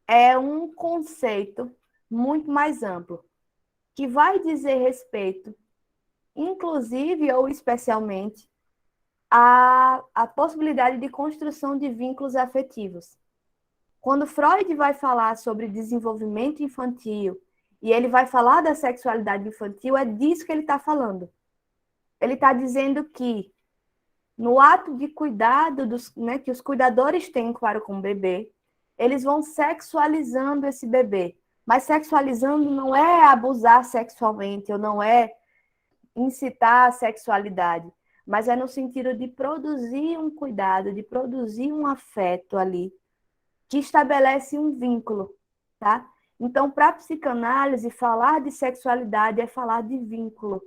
é um conceito muito mais amplo, que vai dizer respeito, inclusive ou especialmente, à possibilidade de construção de vínculos afetivos. Quando Freud vai falar sobre desenvolvimento infantil e ele vai falar da sexualidade infantil, é disso que ele está falando. Ele está dizendo que no ato de cuidado né, que os cuidadores têm para com o bebê, eles vão sexualizando esse bebê. Mas sexualizando não é abusar sexualmente, ou não é incitar a sexualidade, mas é no sentido de produzir um cuidado, de produzir um afeto ali, que estabelece um vínculo, tá? Então, para a psicanálise, falar de sexualidade é falar de vínculo,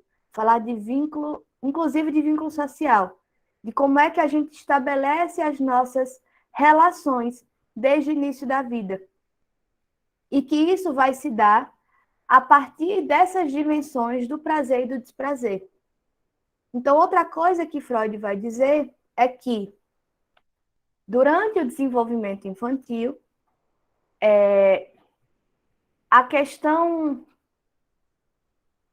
inclusive de vínculo social, de como é que a gente estabelece as nossas relações desde o início da vida. E que isso vai se dar a partir dessas dimensões do prazer e do desprazer. Então, outra coisa que Freud vai dizer é que, durante o desenvolvimento infantil, a questão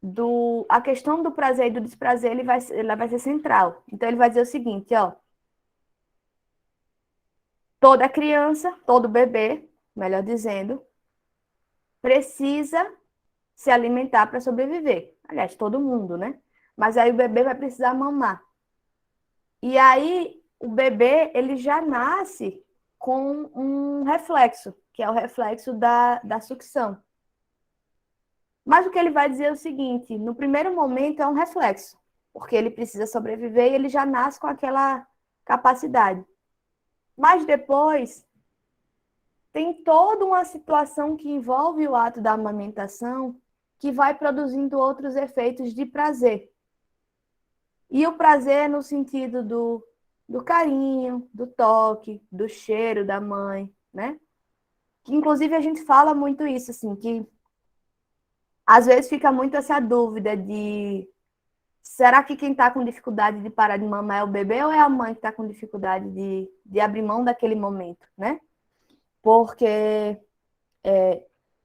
do prazer e do desprazer ela vai ser central. Então, ele vai dizer o seguinte, ó, toda criança, todo bebê, melhor dizendo, precisa se alimentar para sobreviver. Aliás, todo mundo, né? Mas aí o bebê vai precisar mamar. E aí o bebê, ele já nasce com um reflexo, que é o reflexo da sucção. Mas o que ele vai dizer é o seguinte, no primeiro momento é um reflexo, porque ele precisa sobreviver e ele já nasce com aquela capacidade. Mas depois tem toda uma situação que envolve o ato da amamentação que vai produzindo outros efeitos de prazer. E o prazer no sentido do carinho, do toque, do cheiro da mãe, né? Que, inclusive, a gente fala muito isso, assim, que às vezes fica muito essa dúvida de será que quem está com dificuldade de parar de mamar é o bebê ou é a mãe que está com dificuldade de abrir mão daquele momento, né? Porque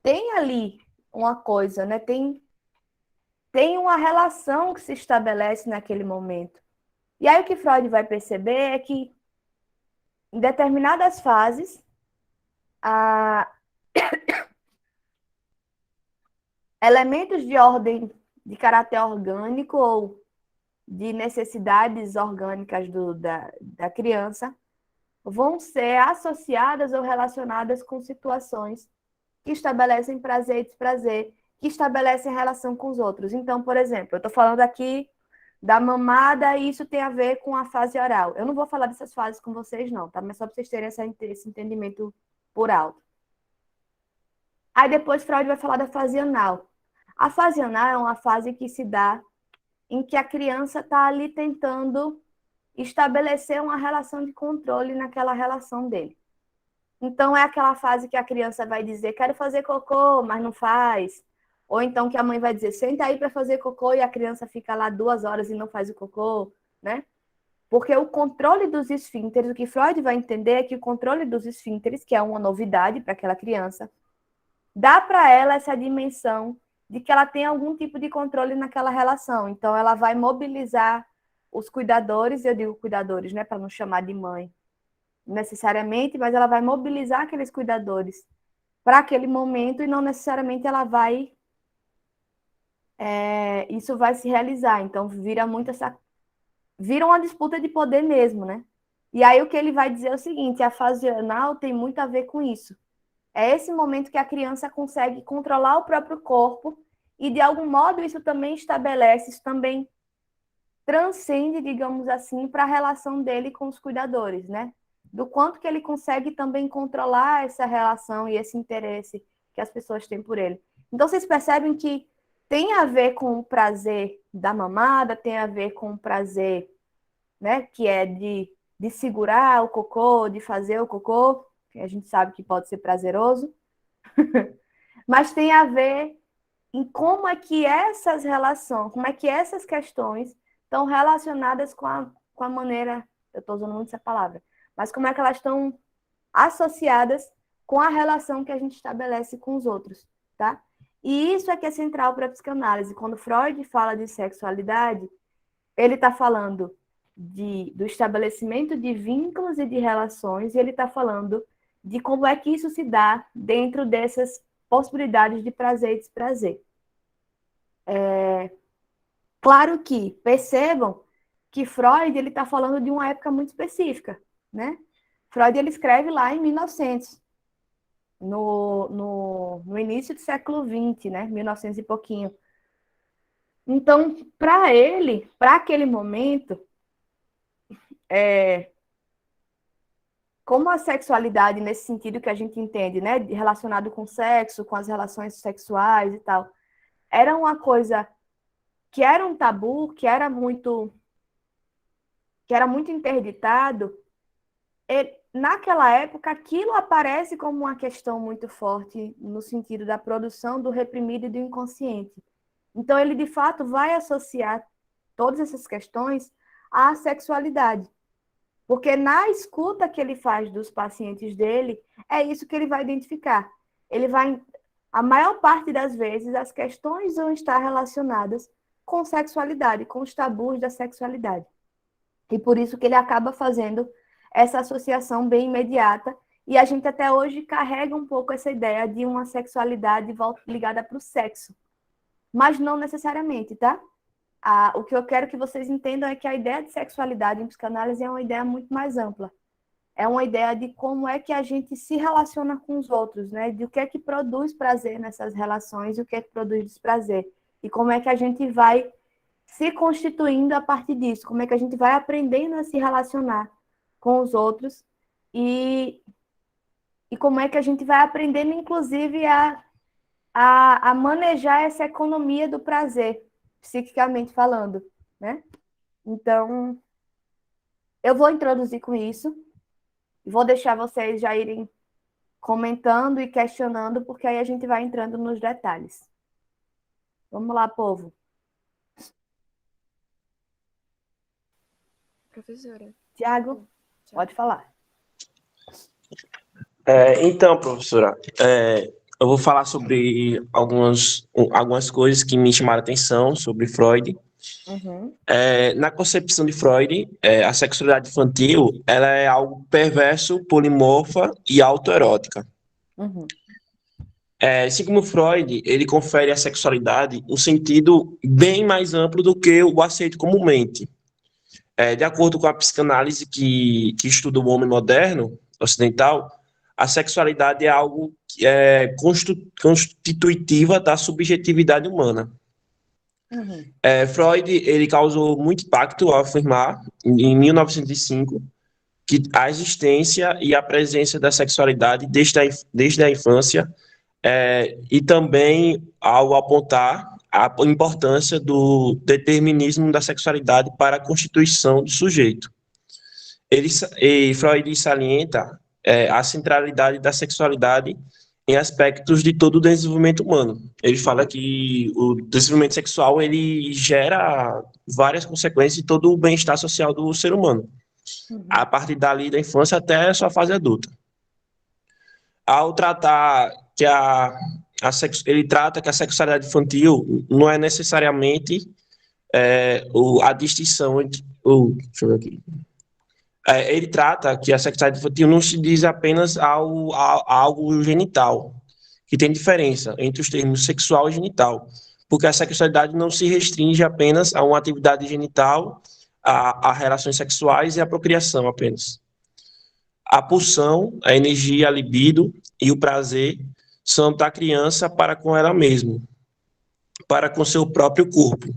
tem ali uma coisa, né? Tem uma relação que se estabelece naquele momento. E aí o que Freud vai perceber é que em determinadas fases, elementos de ordem de caráter orgânico ou de necessidades orgânicas da criança vão ser associadas ou relacionadas com situações que estabelecem prazer e desprazer, que estabelecem relação com os outros. Então, por exemplo, eu estou falando aqui da mamada e isso tem a ver com a fase oral. Eu não vou falar dessas fases com vocês, não, tá? Mas só para vocês terem esse entendimento por alto. Aí depois Freud vai falar da fase anal. A fase anal é uma fase que se dá em que a criança está ali tentando estabelecer uma relação de controle naquela relação dele. Então, é aquela fase que a criança vai dizer, quero fazer cocô, mas não faz. Ou então que a mãe vai dizer, senta aí para fazer cocô e a criança fica lá 2 horas e não faz o cocô, né? Porque o controle dos esfínteres, o que Freud vai entender é que o controle dos esfínteres, que é uma novidade para aquela criança, dá para ela essa dimensão de que ela tem algum tipo de controle naquela relação. Então, ela vai mobilizar os cuidadores, eu digo cuidadores, né, para não chamar de mãe necessariamente, mas ela vai mobilizar aqueles cuidadores para aquele momento e não necessariamente ela vai... isso vai se realizar. Então, vira uma disputa de poder mesmo, né? E aí o que ele vai dizer é o seguinte, a fase anal tem muito a ver com isso. É esse momento que a criança consegue controlar o próprio corpo e, de algum modo, isso também transcende, digamos assim, para a relação dele com os cuidadores, né? Do quanto que ele consegue também controlar essa relação e esse interesse que as pessoas têm por ele. Então, vocês percebem que tem a ver com o prazer da mamada, tem a ver com o prazer, né, que é de segurar o cocô, de fazer o cocô, que a gente sabe que pode ser prazeroso, mas tem a ver em como é que essas relações, como é que essas questões estão relacionadas com a maneira, eu estou usando muito essa palavra, mas como é que elas estão associadas com a relação que a gente estabelece com os outros, tá? E isso é que é central para a psicanálise. Quando Freud fala de sexualidade, ele está falando do estabelecimento de vínculos e de relações, e ele está falando de como é que isso se dá dentro dessas possibilidades de prazer e desprazer. Claro que percebam que Freud ele está falando de uma época muito específica, né? Freud ele escreve lá em 1900, no início do século XX, né? 1900 e pouquinho. Então, para ele, para aquele momento, como a sexualidade, nesse sentido que a gente entende, né, relacionado com sexo, com as relações sexuais e tal, era uma coisa que era um tabu, que era muito interditado, naquela época, aquilo aparece como uma questão muito forte no sentido da produção do reprimido e do inconsciente. Então, ele, de fato, vai associar todas essas questões à sexualidade. Porque na escuta que ele faz dos pacientes dele, é isso que ele vai identificar. A maior parte das vezes, as questões vão estar relacionadas com sexualidade, com os tabus da sexualidade. E por isso que ele acaba fazendo essa associação bem imediata. E a gente até hoje carrega um pouco essa ideia de uma sexualidade ligada para o sexo. Mas não necessariamente, tá? O que eu quero que vocês entendam é que a ideia de sexualidade em psicanálise é uma ideia muito mais ampla. É uma ideia de como é que a gente se relaciona com os outros, né? De o que é que produz prazer nessas relações e o que é que produz desprazer. E como é que a gente vai se constituindo a partir disso, como é que a gente vai aprendendo a se relacionar com os outros e como é que a gente vai aprendendo, inclusive, a manejar essa economia do prazer, psiquicamente falando, né? Então, eu vou introduzir com isso, vou deixar vocês já irem comentando e questionando, porque aí a gente vai entrando nos detalhes. Vamos lá, povo. Professora. Tiago, pode falar. Então, professora, eu vou falar sobre algumas coisas que me chamaram a atenção sobre Freud. Uhum. Na concepção de Freud, a sexualidade infantil ela é algo perverso, polimorfa e autoerótica. Uhum. Segundo Freud, ele confere à sexualidade um sentido bem mais amplo do que o aceito comumente. De acordo com a psicanálise que estuda o homem moderno, ocidental, a sexualidade é algo que é constitutiva da subjetividade humana. Uhum. Freud ele causou muito impacto ao afirmar, em 1905, que a existência e a presença da sexualidade desde a infância, e também ao apontar a importância do determinismo da sexualidade para a constituição do sujeito. Freud salienta a centralidade da sexualidade em aspectos de todo o desenvolvimento humano. Ele fala que o desenvolvimento sexual ele gera várias consequências em todo o bem-estar social do ser humano, a partir dali da infância até a sua fase adulta. Ao tratar que ele trata que a sexualidade infantil não é necessariamente a distinção entre... deixa eu ver aqui. Ele trata que a sexualidade infantil não se diz apenas a algo genital, que tem diferença entre os termos sexual e genital, porque a sexualidade não se restringe apenas a uma atividade genital, a relações sexuais e a procriação apenas. A pulsão, a energia, a libido e o prazer são da criança para com ela mesma, para com seu próprio corpo,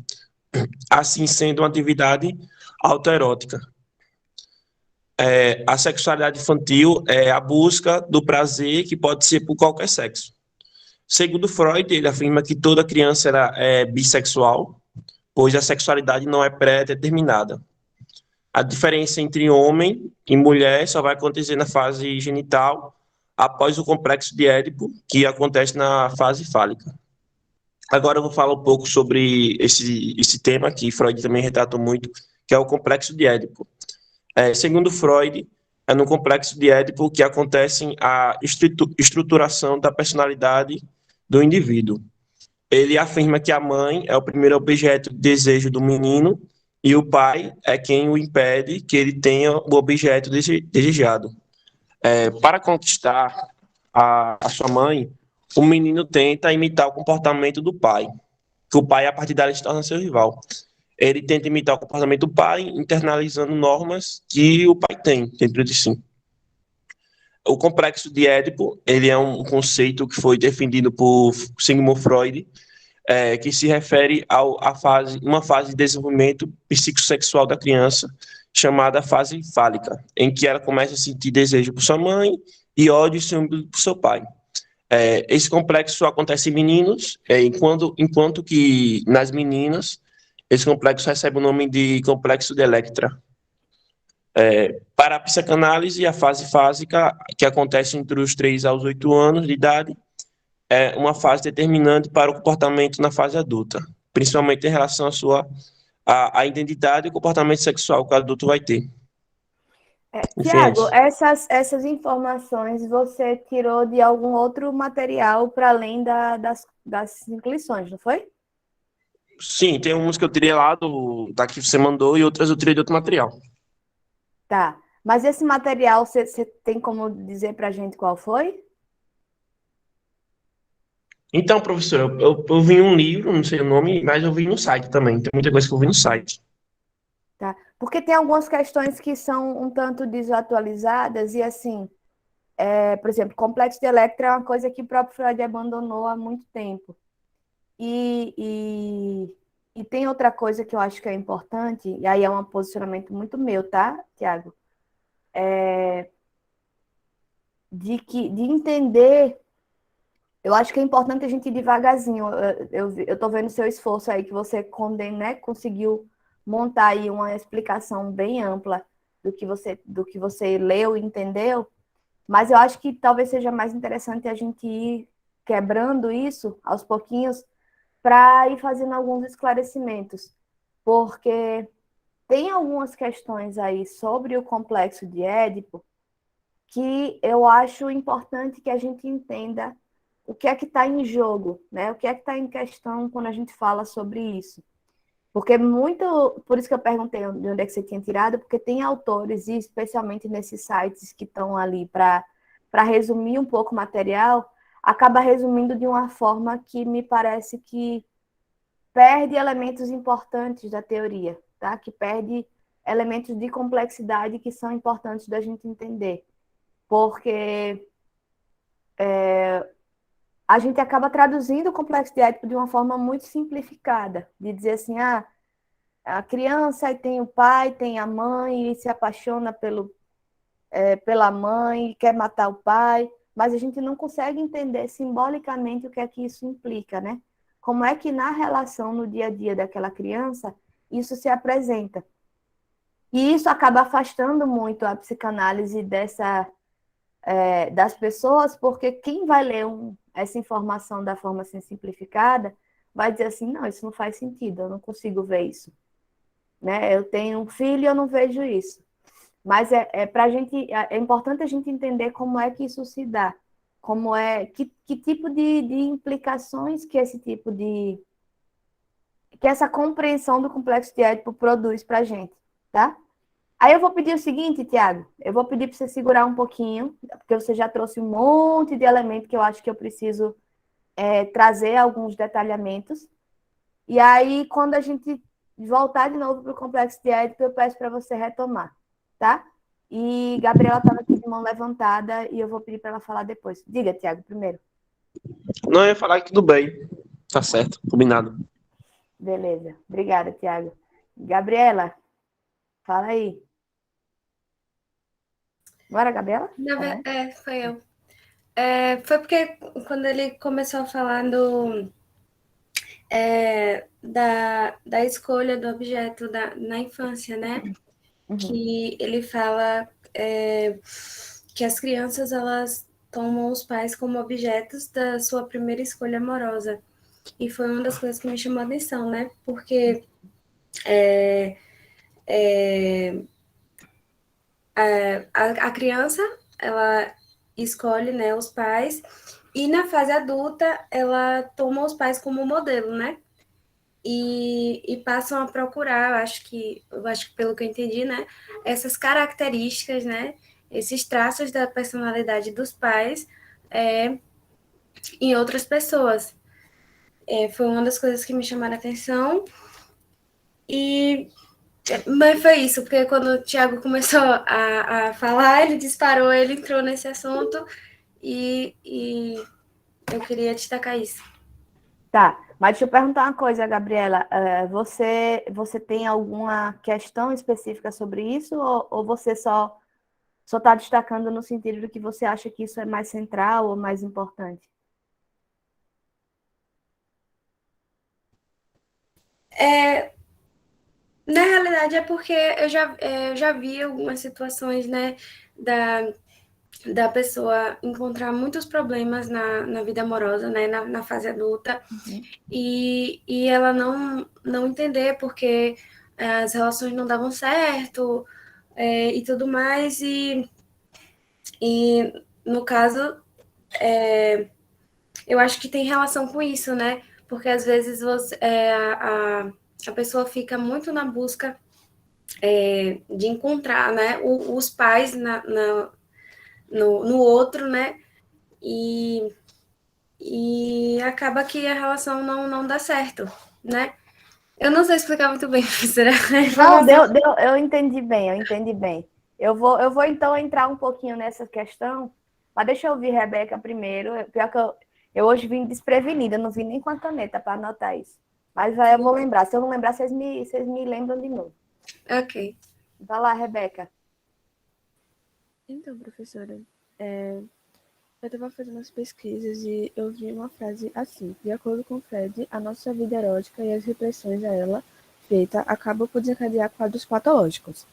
assim sendo uma atividade autoerótica. A sexualidade infantil é a busca do prazer que pode ser por qualquer sexo. Segundo Freud, ele afirma que toda criança é bissexual, pois a sexualidade não é pré-determinada. A diferença entre homem e mulher só vai acontecer na fase genital após o complexo de Édipo, que acontece na fase fálica. Agora eu vou falar um pouco sobre esse tema que Freud também retratou muito, que é o complexo de Édipo. Segundo Freud, é no complexo de Édipo que acontece a estruturação da personalidade do indivíduo. Ele afirma que a mãe é o primeiro objeto de desejo do menino e o pai é quem o impede que ele tenha o objeto desejado. Para conquistar a sua mãe, o menino tenta imitar o comportamento do pai, que o pai, a partir dali, se torna seu rival. Ele tenta imitar o comportamento do pai, internalizando normas que o pai tem dentro de si. O complexo de Édipo, ele é um conceito que foi definido por Sigmund Freud, que se refere uma fase de desenvolvimento psicossexual da criança, chamada fase fálica, em que ela começa a sentir desejo por sua mãe e ódio e ciúme por seu pai. Esse complexo só acontece em meninos, enquanto que nas meninas, esse complexo recebe o nome de complexo de Electra. Para a psicanálise, a fase fásica, que acontece entre os 3 aos 8 anos de idade, é uma fase determinante para o comportamento na fase adulta, principalmente em relação à identidade e comportamento sexual que o adulto vai ter. Enfim, é Tiago, isso. essas informações você tirou de algum outro material para além das inclusões, não foi? Sim, tem uns que eu tirei lá da que você mandou e outras eu tirei de outro material. Tá. Mas esse material, você tem como dizer para a gente qual foi? Então, professor, eu vi um livro, não sei o nome, mas eu vi no site também. Tem muita coisa que eu vi no site. Tá. Porque tem algumas questões que são um tanto desatualizadas e, assim, por exemplo, complexo de Electra é uma coisa que o próprio Freud abandonou há muito tempo. E tem outra coisa que eu acho que é importante, e aí é um posicionamento muito meu, tá, Tiago? De entender. Eu acho que é importante a gente ir devagarzinho. Eu tô vendo o seu esforço aí, que você né, conseguiu montar aí uma explicação bem ampla do que você leu e entendeu, mas eu acho que talvez seja mais interessante a gente ir quebrando isso aos pouquinhos para ir fazendo alguns esclarecimentos, porque tem algumas questões aí sobre o complexo de Édipo que eu acho importante que a gente entenda o que é que está em jogo, né? O que é que está em questão quando a gente fala sobre isso. Porque por isso que eu perguntei de onde é que você tinha tirado, porque tem autores, e especialmente nesses sites que estão ali para resumir um pouco o material, acaba resumindo de uma forma que me parece que perde elementos importantes da teoria, tá? Que perde elementos de complexidade que são importantes da gente entender. Porque a gente acaba traduzindo o complexo de Édipo de uma forma muito simplificada, de dizer assim, a criança tem o pai, tem a mãe, e se apaixona pela mãe, e quer matar o pai, mas a gente não consegue entender simbolicamente o que é que isso implica, né? Como é que na relação, no dia a dia daquela criança, isso se apresenta. E isso acaba afastando muito a psicanálise das pessoas, porque quem vai ler essa informação da forma assim simplificada vai dizer assim, não, isso não faz sentido, eu não consigo ver isso. Né? Eu tenho um filho e eu não vejo isso. Mas pra gente, é importante a gente entender como é que isso se dá, que tipo de implicações que que essa compreensão do complexo de Édipo produz para a gente, tá? Aí eu vou pedir o seguinte, Tiago, eu vou pedir para você segurar um pouquinho, porque você já trouxe um monte de elemento que eu acho que eu preciso trazer alguns detalhamentos. E aí, quando a gente voltar de novo para o complexo de Édipo, eu peço para você retomar, tá? E Gabriela estava aqui de mão levantada e eu vou pedir para ela falar depois. Diga, Tiago, primeiro. Não, eu ia falar que tudo bem. Tá certo, combinado. Beleza. Obrigada, Tiago. Gabriela, fala aí. Não era a Gabriela? Foi eu. Foi porque quando ele começou falando da escolha do objeto na infância, né? Uhum. Que ele fala que as crianças, elas tomam os pais como objetos da sua primeira escolha amorosa. E foi uma das coisas que me chamou a atenção, né? Porque a criança, ela escolhe, né, os pais, e na fase adulta, ela toma os pais como modelo, né? E passam a procurar, eu acho que pelo que eu entendi, né, essas características, né, esses traços da personalidade dos pais em outras pessoas. Foi uma das coisas que me chamaram a atenção. Mas foi isso, porque quando o Thiago começou a falar, ele disparou, ele entrou nesse assunto e eu queria destacar isso. Tá, mas deixa eu perguntar uma coisa, Gabriela. Você tem alguma questão específica sobre isso ou você só está destacando no sentido de que você acha que isso é mais central ou mais importante? Na realidade, é porque eu já vi algumas situações, né, da pessoa encontrar muitos problemas na vida amorosa, né, na fase adulta, e ela não entender porque as relações não davam certo e tudo mais, e no caso, eu acho que tem relação com isso, né, porque às vezes a pessoa fica muito na busca de encontrar, né, os pais no outro, né, e acaba que a relação não dá certo, né? Eu não sei explicar muito bem, professora. Não, eu entendi bem, eu entendi bem. Eu vou então entrar um pouquinho nessa questão, mas deixa eu ouvir Rebeca primeiro. Pior que eu hoje vim desprevenida, não vim nem com a caneta para anotar isso. Mas aí eu vou lembrar. Se eu não lembrar, vocês me lembram de novo. Ok. Vai lá, Rebeca. Então, professora, eu estava fazendo as pesquisas e eu vi uma frase assim: de acordo com Fred, a nossa vida erótica e as repressões a ela feita acabam por desencadear quadros patológicos.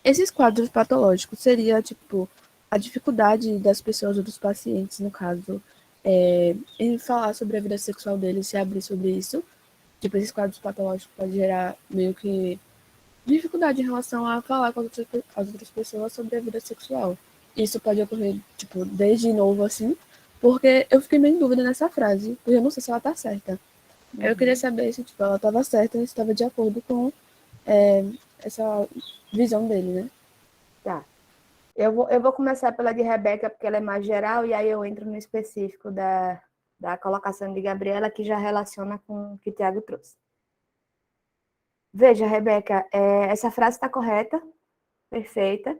Esses quadros patológicos seria, tipo, a dificuldade das pessoas ou dos pacientes, no caso, em falar sobre a vida sexual deles, se abrir sobre isso. Tipo, esses quadros patológicos podem gerar meio que dificuldade em relação a falar com as outras pessoas sobre a vida sexual. Isso pode ocorrer, tipo, desde novo, assim, porque eu fiquei meio em dúvida nessa frase, porque eu não sei se ela tá certa. Aí eu queria saber se, tipo, ela estava certa e se estava de acordo com essa visão dele, né? Tá. Eu vou começar pela de Rebeca, porque ela é mais geral, e aí eu entro no específico da colocação de Gabriela, que já relaciona com o que o Tiago trouxe. Veja, Rebeca, essa frase está correta, perfeita,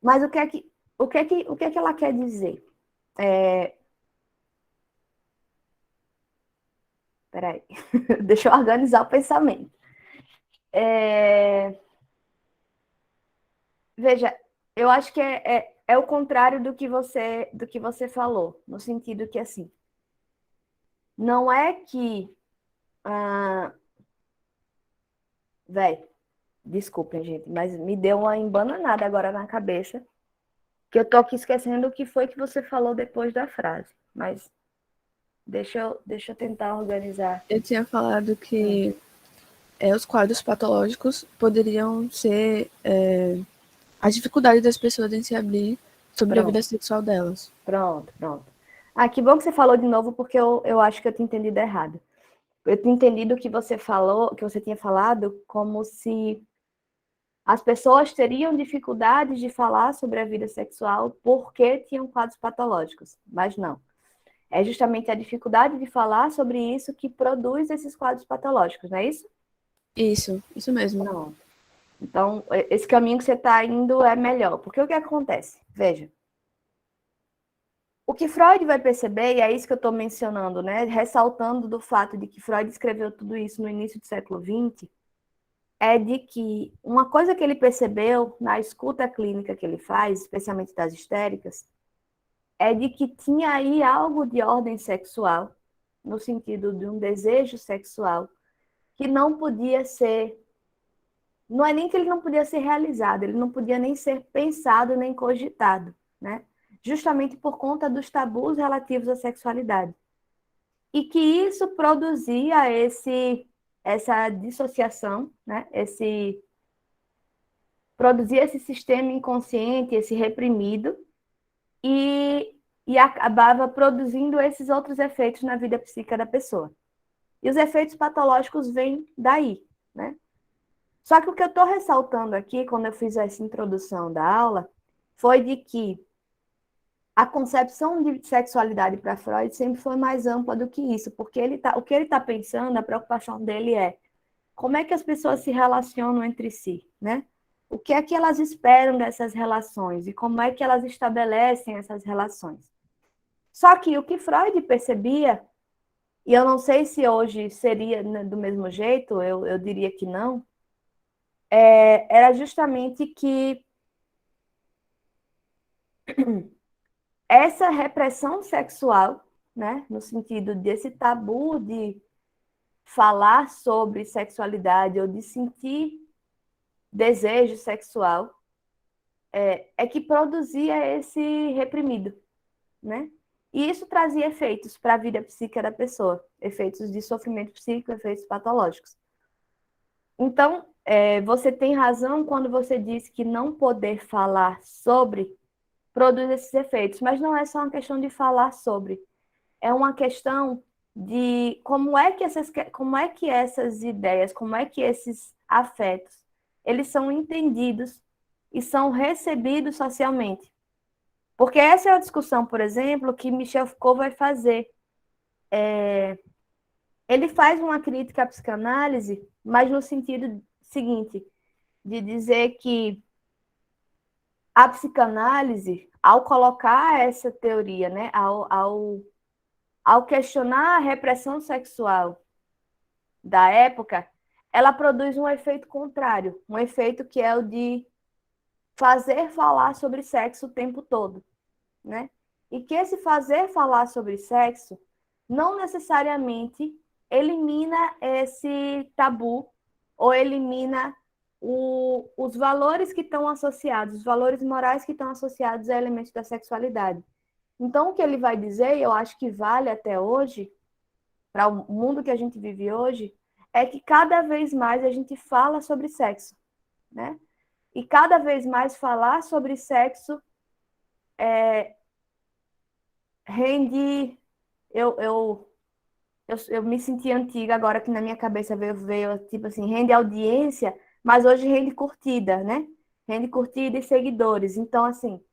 mas o que é que ela quer dizer? Peraí, deixa eu organizar o pensamento. Veja, eu acho que é o contrário do que você falou, no sentido que, assim, não é que... Véi, desculpem, gente, mas me deu uma embananada agora na cabeça, que eu tô aqui esquecendo o que foi que você falou depois da frase, mas deixa eu tentar organizar. Eu tinha falado que os quadros patológicos poderiam ser a dificuldade das pessoas em se abrir sobre a vida sexual delas. Pronto. Ah, que bom que você falou de novo, porque eu acho que eu tinha entendido errado. Eu tinha entendido que você falou, que você tinha falado como se as pessoas teriam dificuldades de falar sobre a vida sexual porque tinham quadros patológicos, mas não. É justamente a dificuldade de falar sobre isso que produz esses quadros patológicos, não é isso? Isso mesmo. Não. Então, esse caminho que você está indo é melhor. Porque o que acontece? Veja. O que Freud vai perceber, e é isso que eu estou mencionando, né? Ressaltando do fato de que Freud escreveu tudo isso no início do século XX, é de que uma coisa que ele percebeu na escuta clínica que ele faz, especialmente das histéricas, é de que tinha aí algo de ordem sexual, no sentido de um desejo sexual, que não podia ser... Não é nem que ele não podia ser realizado, ele não podia nem ser pensado, nem cogitado, né? Justamente por conta dos tabus relativos à sexualidade. E que isso produzia essa dissociação, né? Produzia esse sistema inconsciente, esse reprimido, e acabava produzindo esses outros efeitos na vida psíquica da pessoa. E os efeitos patológicos vêm daí, né? Só que o que eu estou ressaltando aqui, quando eu fiz essa introdução da aula, foi de que a concepção de sexualidade para Freud sempre foi mais ampla do que isso, porque o que ele está pensando, a preocupação dele é como é que as pessoas se relacionam entre si, né? O que é que elas esperam dessas relações e como é que elas estabelecem essas relações. Só que o que Freud percebia, e eu não sei se hoje seria do mesmo jeito, eu diria que não, era justamente que essa repressão sexual, né, no sentido desse tabu de falar sobre sexualidade ou de sentir desejo sexual, é que produzia esse reprimido, né? E isso trazia efeitos para a vida psíquica da pessoa, efeitos de sofrimento psíquico, efeitos patológicos. Então, você tem razão quando você diz que não poder falar sobre produz esses efeitos, mas não é só uma questão de falar sobre, é uma questão de como é que essas ideias, como é que esses afetos, eles são entendidos e são recebidos socialmente. Porque essa é a discussão, por exemplo, que Michel Foucault vai fazer. Ele faz uma crítica à psicanálise, mas no sentido seguinte, de dizer que a psicanálise, ao colocar essa teoria, né, ao questionar a repressão sexual da época, ela produz um efeito contrário, um efeito que é o de fazer falar sobre sexo o tempo todo, né? E que esse fazer falar sobre sexo não necessariamente elimina esse tabu ou elimina os valores que estão associados, os valores morais que estão associados a elementos da sexualidade. Então, o que ele vai dizer, e eu acho que vale até hoje, para o mundo que a gente vive hoje, é que cada vez mais a gente fala sobre sexo, né? E cada vez mais falar sobre sexo rende... Eu me senti antiga agora que na minha cabeça veio tipo assim, rende audiência, mas hoje rende curtida, né? Rende curtida e seguidores. Então, assim,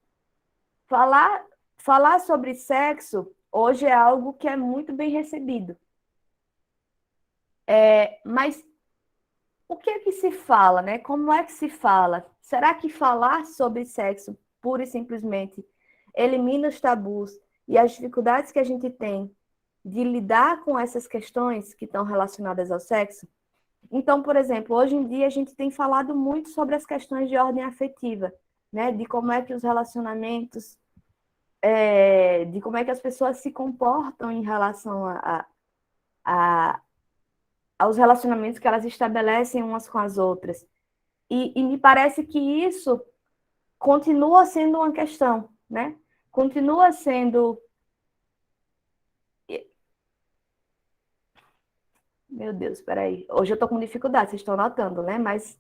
falar sobre sexo hoje é algo que é muito bem recebido. Mas o que é que se fala, né? Como é que se fala? Será que falar sobre sexo, pura e simplesmente, elimina os tabus e as dificuldades que a gente tem de lidar com essas questões que estão relacionadas ao sexo? Então, por exemplo, hoje em dia a gente tem falado muito sobre as questões de ordem afetiva, né? De como é que os relacionamentos, de como é que as pessoas se comportam em relação aos relacionamentos que elas estabelecem umas com as outras. E me parece que isso continua sendo uma questão, né? Continua sendo... Meu Deus, espera aí. Hoje eu estou com dificuldade, vocês estão notando, né? Mas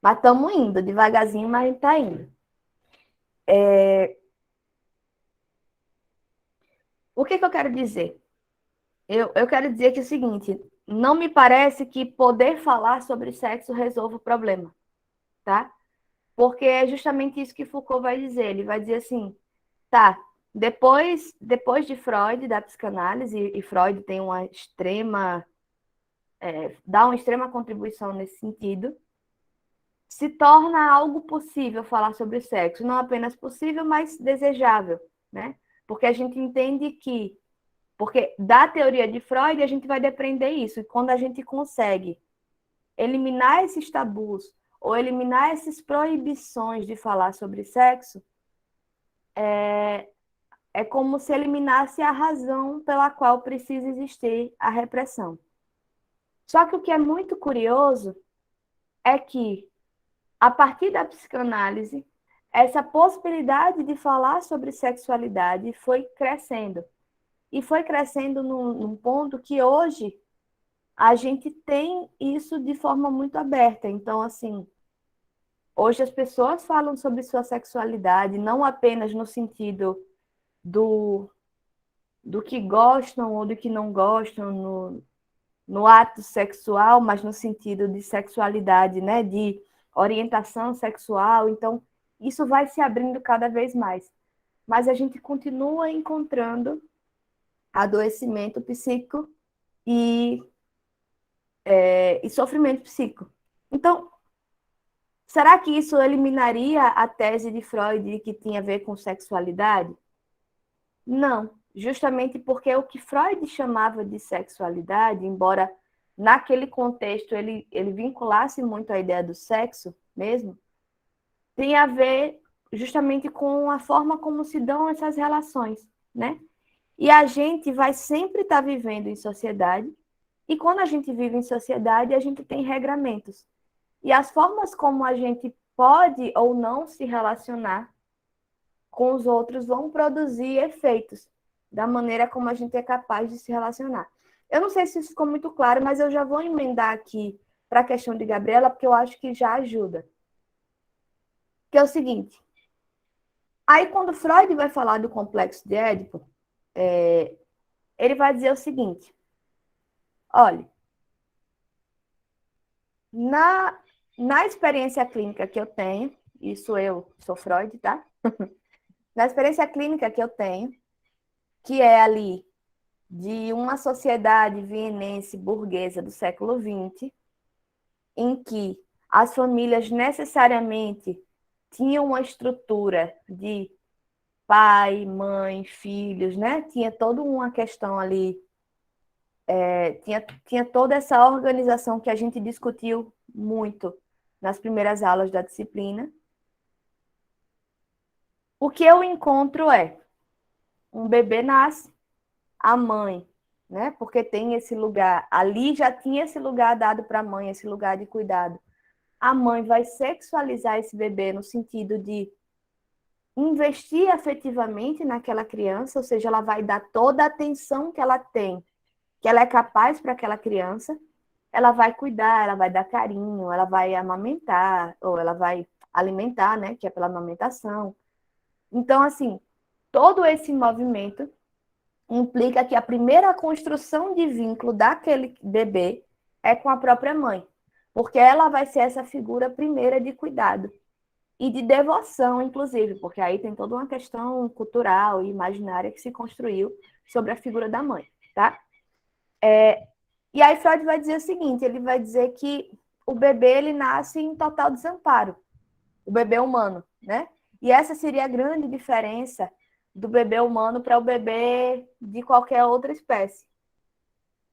estamos indo, devagarzinho, mas está indo. O que eu quero dizer? Eu quero dizer que é o seguinte, não me parece que poder falar sobre sexo resolve o problema, tá? Porque é justamente isso que Foucault vai dizer. Ele vai dizer assim, tá, depois de Freud, da psicanálise, e Freud tem uma extrema... dá uma extrema contribuição nesse sentido, se torna algo possível falar sobre sexo. Não apenas possível, mas desejável, né? Porque a gente entende que... Porque da teoria de Freud, a gente vai depreender isso. E quando a gente consegue eliminar esses tabus ou eliminar essas proibições de falar sobre sexo, é como se eliminasse a razão pela qual precisa existir a repressão. Só que o que é muito curioso é que, a partir da psicanálise, essa possibilidade de falar sobre sexualidade foi crescendo. E foi crescendo num ponto que hoje a gente tem isso de forma muito aberta. Então, assim, hoje as pessoas falam sobre sua sexualidade, não apenas no sentido do que gostam ou do que não gostam no ato sexual, mas no sentido de sexualidade, né, de orientação sexual. Então, isso vai se abrindo cada vez mais. Mas a gente continua encontrando adoecimento psíquico e sofrimento psíquico. Então, será que isso eliminaria a tese de Freud que tinha a ver com sexualidade? Não, justamente porque o que Freud chamava de sexualidade, embora naquele contexto ele vinculasse muito a ideia do sexo mesmo, tem a ver justamente com a forma como se dão essas relações, né? E a gente vai sempre estar vivendo em sociedade, e quando a gente vive em sociedade, a gente tem regramentos. E as formas como a gente pode ou não se relacionar com os outros vão produzir efeitos da maneira como a gente é capaz de se relacionar. Eu não sei se isso ficou muito claro, mas eu já vou emendar aqui para a questão de Gabriela, porque eu acho que já ajuda. Que é o seguinte, aí quando Freud vai falar do complexo de Édipo, ele vai dizer o seguinte, olha, na experiência clínica que eu tenho, isso eu sou Freud, tá? Na experiência clínica que eu tenho, que é ali de uma sociedade vienense burguesa do século XX, em que as famílias necessariamente tinham uma estrutura de pai, mãe, filhos, né? Tinha toda uma questão ali, tinha toda essa organização que a gente discutiu muito nas primeiras aulas da disciplina. O que eu encontro é um bebê nasce, a mãe, né? Porque tem esse lugar, ali já tinha esse lugar dado para a mãe, esse lugar de cuidado. A mãe vai sexualizar esse bebê no sentido de investir afetivamente naquela criança, ou seja, ela vai dar toda a atenção que ela tem, que ela é capaz para aquela criança, ela vai cuidar, ela vai dar carinho, ela vai amamentar, ou ela vai alimentar, né? Que é pela amamentação. Então, assim, todo esse movimento implica que a primeira construção de vínculo daquele bebê é com a própria mãe, porque ela vai ser essa figura primeira de cuidado e de devoção, inclusive, porque aí tem toda uma questão cultural e imaginária que se construiu sobre a figura da mãe, tá? E aí Freud vai dizer o seguinte, ele vai dizer que o bebê ele nasce em total desamparo, o bebê humano, né? E essa seria a grande diferença do bebê humano para o bebê de qualquer outra espécie.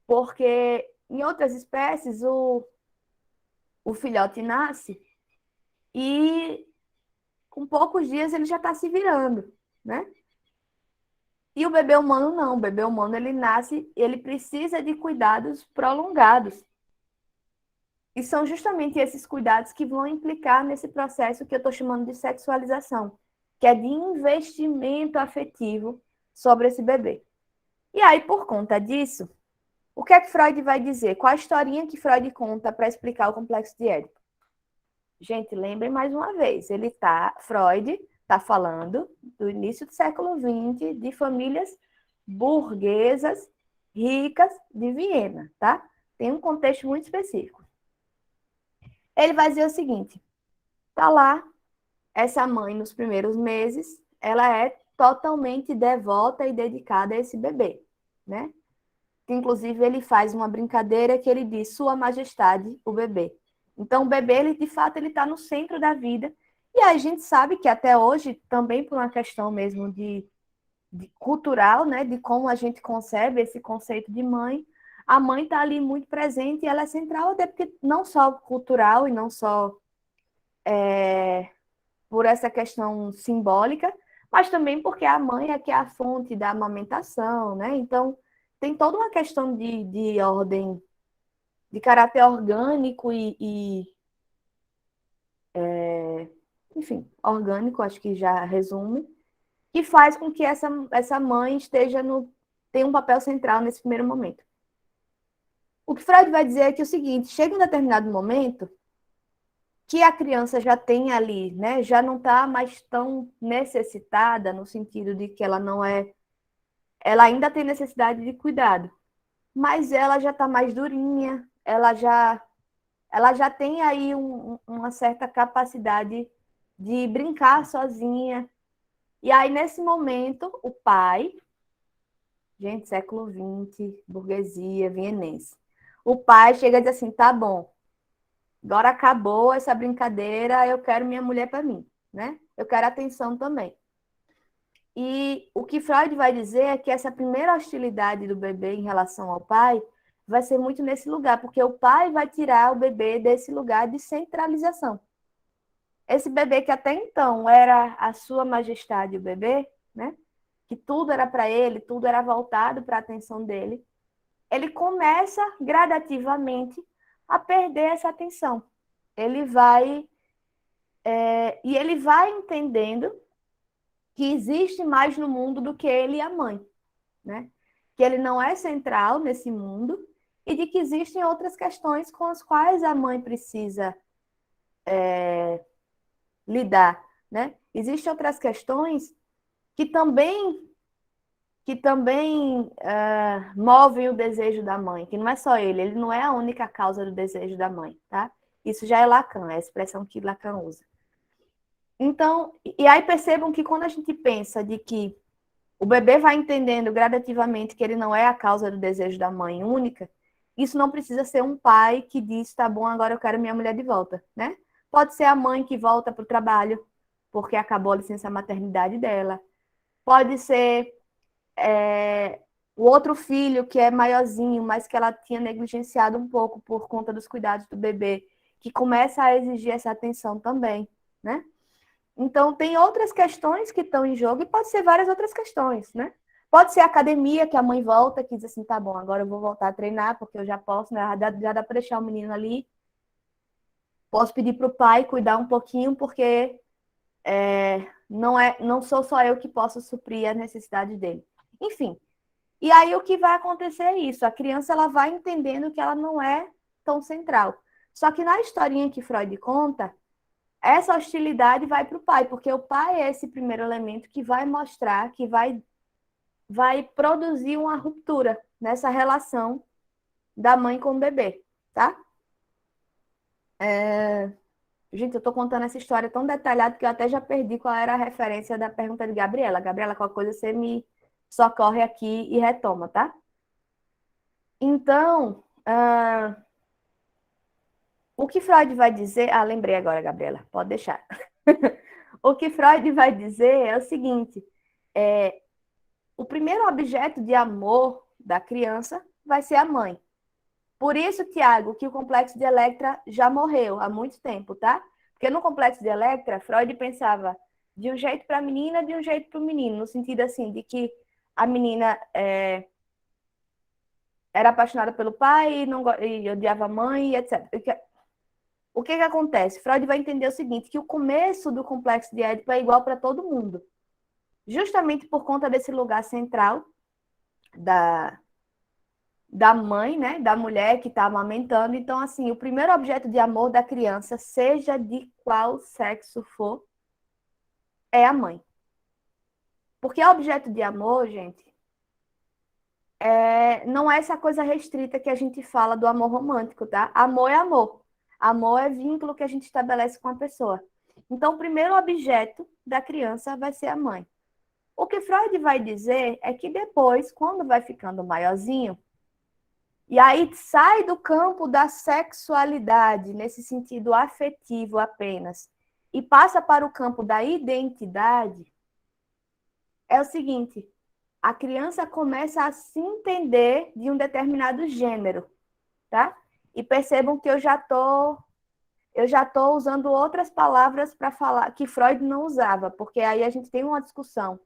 Porque em outras espécies, o filhote nasce e com poucos dias ele já está se virando, né? E o bebê humano não. O bebê humano, ele nasce, ele precisa de cuidados prolongados. E são justamente esses cuidados que vão implicar nesse processo que eu estou chamando de sexualização, que é de investimento afetivo sobre esse bebê. E aí, por conta disso, o que é que Freud vai dizer? Qual a historinha que Freud conta para explicar o complexo de Édipo? Gente, lembrem mais uma vez, Freud está falando do início do século XX, de famílias burguesas, ricas de Viena, tá? Tem um contexto muito específico. Ele vai dizer o seguinte, tá lá, essa mãe nos primeiros meses, ela é totalmente devota e dedicada a esse bebê, né? Inclusive, ele faz uma brincadeira que ele diz, Sua Majestade, o bebê. Então, o bebê, ele, de fato, ele está no centro da vida. E a gente sabe que até hoje, também por uma questão mesmo de cultural, né, de como a gente concebe esse conceito de mãe, a mãe está ali muito presente e ela é central, até porque não só cultural e não só por essa questão simbólica, mas também porque a mãe é que é a fonte da amamentação, né? Então, tem toda uma questão de ordem, de caráter orgânico enfim, orgânico, acho que já resume, que faz com que essa mãe tenha um papel central nesse primeiro momento. O que Freud vai dizer é que é o seguinte, chega um determinado momento que a criança já tem ali, né, já não está mais tão necessitada, no sentido de que ela ainda tem necessidade de cuidado, mas ela já está mais durinha, ela já tem aí uma certa capacidade de brincar sozinha. E aí, nesse momento, o pai, gente, século XX, burguesia, vienense, o pai chega e diz assim, tá bom, agora acabou essa brincadeira, eu quero minha mulher para mim, né? Eu quero atenção também. E o que Freud vai dizer é que essa primeira hostilidade do bebê em relação ao pai vai ser muito nesse lugar, porque o pai vai tirar o bebê desse lugar de centralização. Esse bebê que até então era a sua majestade, o bebê, né? Que tudo era para ele, tudo era voltado para a atenção dele, ele começa gradativamente a perder essa atenção. Ele vai e ele vai entendendo que existe mais no mundo do que ele e a mãe, né? Que ele não é central nesse mundo e de que existem outras questões com as quais a mãe precisa lidar, né? Existem outras questões que também movem o desejo da mãe, que não é só ele não é a única causa do desejo da mãe, tá? Isso já é Lacan, é a expressão que Lacan usa. Então, e aí percebam que quando a gente pensa de que o bebê vai entendendo gradativamente que ele não é a causa do desejo da mãe única, isso não precisa ser um pai que diz, tá bom, agora eu quero minha mulher de volta, né? Pode ser a mãe que volta para o trabalho, porque acabou a licença maternidade dela. Pode ser o outro filho que é maiorzinho, mas que ela tinha negligenciado um pouco por conta dos cuidados do bebê, que começa a exigir essa atenção também, né? Então, tem outras questões que estão em jogo e pode ser várias outras questões, né? Pode ser a academia, que a mãe volta, que diz assim, tá bom, agora eu vou voltar a treinar, porque eu já posso, né? Já dá para deixar o menino ali. Posso pedir para o pai cuidar um pouquinho, porque não sou só eu que posso suprir as necessidades dele. Enfim, e aí o que vai acontecer é isso, a criança ela vai entendendo que ela não é tão central. Só que na historinha que Freud conta, essa hostilidade vai para o pai, porque o pai é esse primeiro elemento que vai mostrar, que vai produzir uma ruptura nessa relação da mãe com o bebê, tá? Gente, eu tô contando essa história tão detalhada que eu até já perdi qual era a referência da pergunta de Gabriela. Gabriela, qualquer coisa você me socorre aqui e retoma, tá? Então, o que Freud vai dizer... Ah, lembrei agora, Gabriela, pode deixar. O que Freud vai dizer é o seguinte, o primeiro objeto de amor da criança vai ser a mãe. Por isso, Tiago, que o complexo de Electra já morreu há muito tempo, tá? Porque no complexo de Electra, Freud pensava de um jeito para a menina, de um jeito para o menino, no sentido assim, de que a menina era apaixonada pelo pai e odiava a mãe, etc. O que acontece? Freud vai entender o seguinte, que o começo do complexo de Édipo é igual para todo mundo. Justamente por conta desse lugar central da mãe, né, da mulher que está amamentando. Então, assim, o primeiro objeto de amor da criança, seja de qual sexo for, é a mãe. Porque objeto de amor, gente, não é essa coisa restrita que a gente fala do amor romântico, tá? Amor é amor. Amor é vínculo que a gente estabelece com a pessoa. Então, o primeiro objeto da criança vai ser a mãe. O que Freud vai dizer é que depois, quando vai ficando maiorzinho, e aí sai do campo da sexualidade, nesse sentido afetivo apenas, e passa para o campo da identidade, é o seguinte, a criança começa a se entender de um determinado gênero, tá? E percebam que eu já tô usando outras palavras para falar que Freud não usava, porque aí a gente tem uma discussão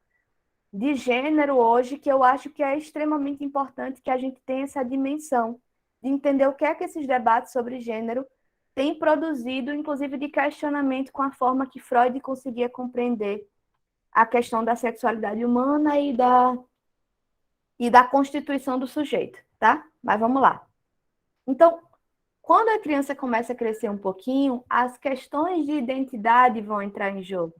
de gênero hoje que eu acho que é extremamente importante que a gente tenha essa dimensão de entender o que é que esses debates sobre gênero têm produzido, inclusive de questionamento com a forma que Freud conseguia compreender a questão da sexualidade humana e da constituição do sujeito, tá? Mas vamos lá. Então, quando a criança começa a crescer um pouquinho, as questões de identidade vão entrar em jogo.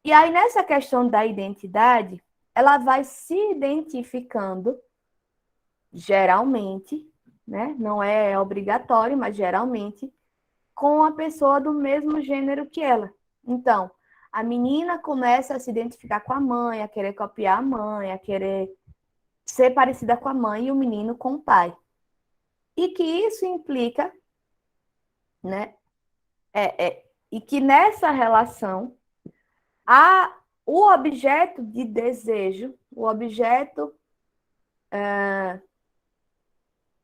E aí, nessa questão da identidade, ela vai se identificando geralmente, né? Não é obrigatório, mas geralmente, com a pessoa do mesmo gênero que ela. Então, a menina começa a se identificar com a mãe, a querer copiar a mãe, a querer ser parecida com a mãe e o menino com o pai. E que isso implica, né? E que nessa relação, o objeto de desejo,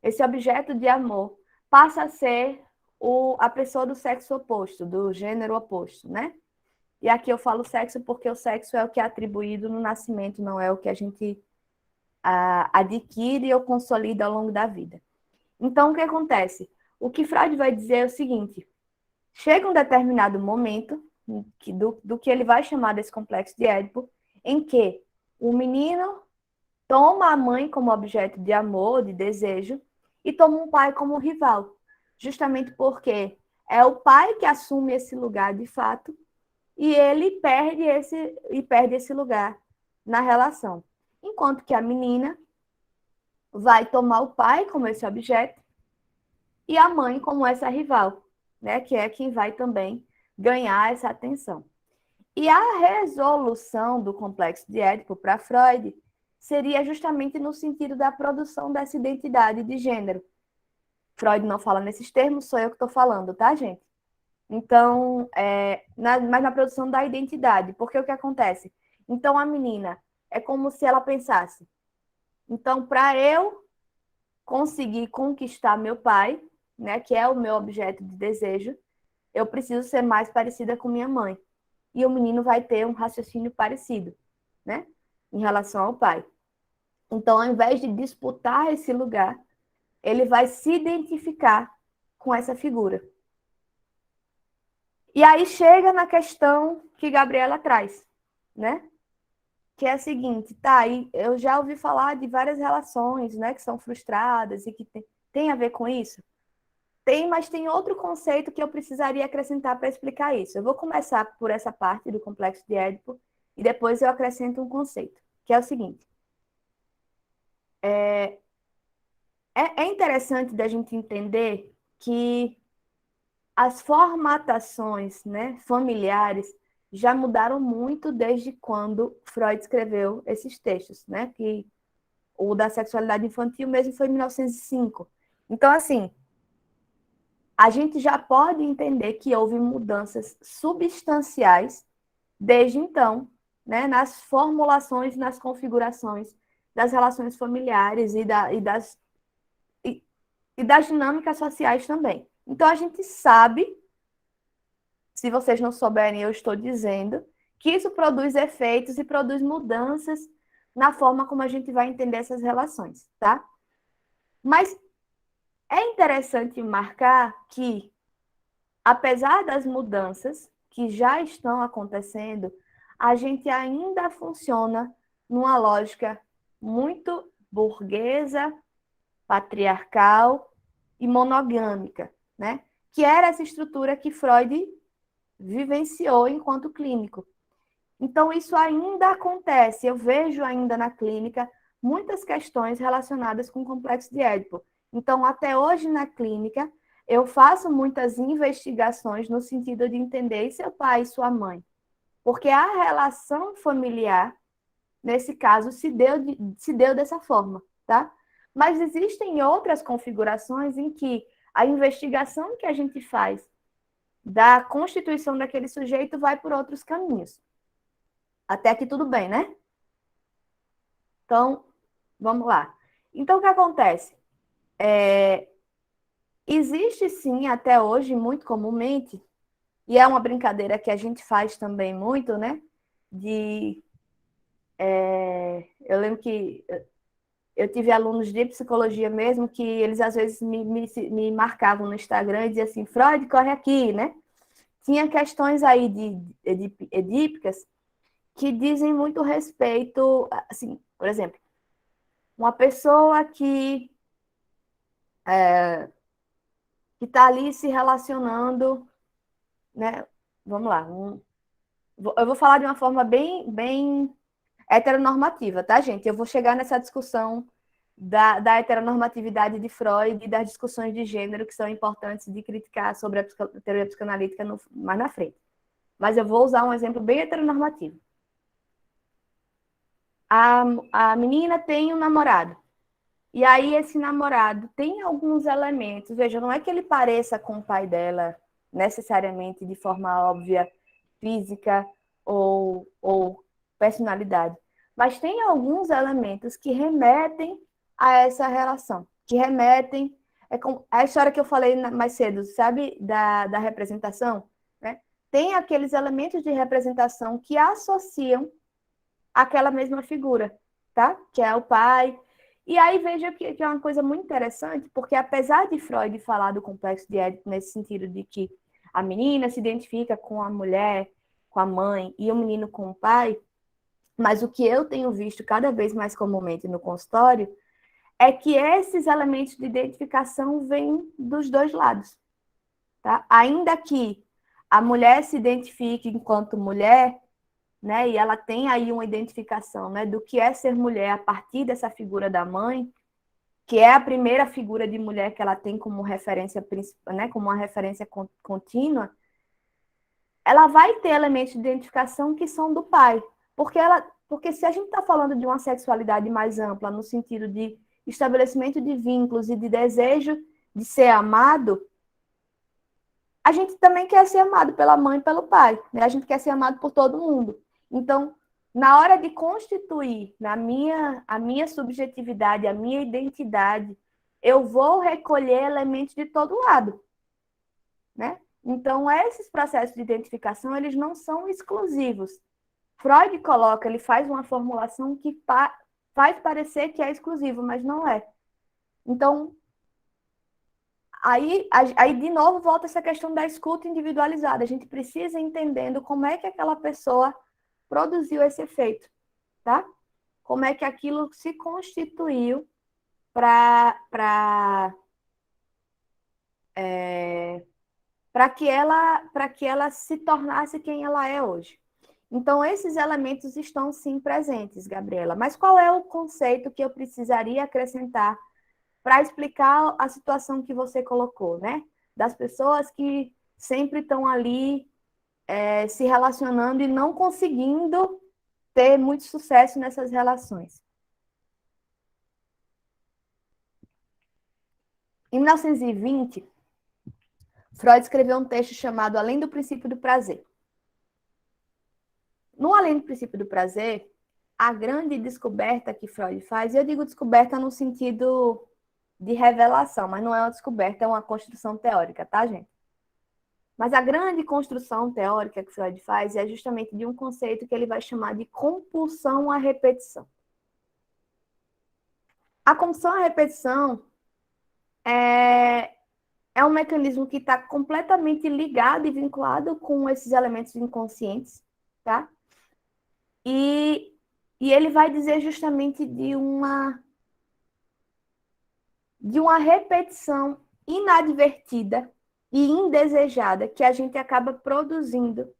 esse objeto de amor, passa a ser a pessoa do sexo oposto, do gênero oposto, né? E aqui eu falo sexo porque o sexo é o que é atribuído no nascimento, não é o que a gente adquire ou consolida ao longo da vida. Então, o que acontece? O que Freud vai dizer é o seguinte: chega um determinado momento do que ele vai chamar desse complexo de Édipo, em que o menino toma a mãe como objeto de amor, de desejo, e toma um pai como rival, justamente porque é o pai que assume esse lugar de fato e ele perde esse lugar na relação. Enquanto que a menina vai tomar o pai como esse objeto e a mãe como essa rival, né, que é quem vai também ganhar essa atenção. E a resolução do complexo de Édipo para Freud seria justamente no sentido da produção dessa identidade de gênero. Freud não fala nesses termos, sou eu que estou falando, tá, gente? Então, mas na produção da identidade, porque o que acontece? Então, a menina é como se ela pensasse: então, para eu conseguir conquistar meu pai, né, que é o meu objeto de desejo, eu preciso ser mais parecida com minha mãe. E o menino vai ter um raciocínio parecido, né, em relação ao pai. Então, ao invés de disputar esse lugar, ele vai se identificar com essa figura. E aí chega na questão que Gabriela traz, né? Que é a seguinte, tá, e eu já ouvi falar de várias relações, né, que são frustradas e que tem a ver com isso. Tem, mas tem outro conceito que eu precisaria acrescentar para explicar isso. Eu vou começar por essa parte do complexo de Édipo e depois eu acrescento um conceito, que é o seguinte. É interessante da gente entender que as formatações, né, familiares já mudaram muito desde quando Freud escreveu esses textos, né? Que o da sexualidade infantil mesmo foi em 1905. Então, assim, a gente já pode entender que houve mudanças substanciais desde então, né, nas formulações, nas configurações das relações familiares e das dinâmicas sociais também. Então, a gente sabe, se vocês não souberem, eu estou dizendo, que isso produz efeitos e produz mudanças na forma como a gente vai entender essas relações, tá? Mas é interessante marcar que, apesar das mudanças que já estão acontecendo, a gente ainda funciona numa lógica muito burguesa, patriarcal e monogâmica, né? Que era essa estrutura que Freud vivenciou enquanto clínico. Então, isso ainda acontece. Eu vejo ainda na clínica muitas questões relacionadas com o complexo de Édipo. Então, até hoje na clínica, eu faço muitas investigações no sentido de entender seu pai e sua mãe. Porque a relação familiar, nesse caso, se deu dessa forma, tá? Mas existem outras configurações em que a investigação que a gente faz da constituição daquele sujeito vai por outros caminhos. Até aqui tudo bem, né? Então, vamos lá. Então, o que acontece? Existe sim, até hoje, muito comumente, e é uma brincadeira que a gente faz também muito, né? Eu lembro que eu tive alunos de psicologia mesmo que eles às vezes me marcavam no Instagram e diziam assim: Freud, corre aqui, né? Tinha questões aí edípicas que dizem muito respeito, assim, por exemplo, uma pessoa que está ali se relacionando, né? Vamos lá, eu vou falar de uma forma bem heteronormativa, tá, gente? Eu vou chegar nessa discussão da heteronormatividade de Freud e das discussões de gênero que são importantes de criticar sobre a teoria psicanalítica mais na frente. Mas eu vou usar um exemplo bem heteronormativo. A menina tem um namorado. E aí esse namorado tem alguns elementos. Veja, não é que ele pareça com o pai dela necessariamente de forma óbvia, física ou personalidade. Mas tem alguns elementos que remetem a essa relação. Que remetem... É com a história que eu falei mais cedo, sabe? Da representação, né? Tem aqueles elementos de representação que associam aquela mesma figura, tá? Que é o pai. E aí veja que é uma coisa muito interessante, porque apesar de Freud falar do complexo de Édipo nesse sentido de que a menina se identifica com a mulher, com a mãe, e o menino com o pai, mas o que eu tenho visto cada vez mais comumente no consultório é que esses elementos de identificação vêm dos dois lados, tá? Ainda que a mulher se identifique enquanto mulher, né, e ela tem aí uma identificação, né, do que é ser mulher a partir dessa figura da mãe, que é a primeira figura de mulher que ela tem como referência principal, né, como uma referência contínua, ela vai ter elementos de identificação que são do pai, porque se a gente está falando de uma sexualidade mais ampla, no sentido de estabelecimento de vínculos e de desejo de ser amado, a gente também quer ser amado pela mãe e pelo pai, né? A gente quer ser amado por todo mundo. Então, na hora de constituir a minha subjetividade, a minha identidade, eu vou recolher elementos de todo lado, né? Então, esses processos de identificação, eles não são exclusivos. Freud coloca, ele faz uma formulação que faz parecer que é exclusivo, mas não é. Então, aí de novo, volta essa questão da escuta individualizada. A gente precisa ir entendendo como é que aquela pessoa produziu esse efeito, tá? Como é que aquilo se constituiu para que ela se tornasse quem ela é hoje. Então, esses elementos estão sim presentes, Gabriela. Mas qual é o conceito que eu precisaria acrescentar para explicar a situação que você colocou, né? Das pessoas que sempre estão ali se relacionando e não conseguindo ter muito sucesso nessas relações. Em 1920, Freud escreveu um texto chamado Além do Princípio do Prazer. No Além do Princípio do Prazer, a grande descoberta que Freud faz, eu digo descoberta no sentido de revelação, mas não é uma descoberta, é uma construção teórica, tá, gente? Mas a grande construção teórica que Freud faz é justamente de um conceito que ele vai chamar de compulsão à repetição. A compulsão à repetição é um mecanismo que está completamente ligado e vinculado com esses elementos inconscientes, tá? E ele vai dizer justamente de uma repetição inadvertida e indesejada que a gente acaba produzindo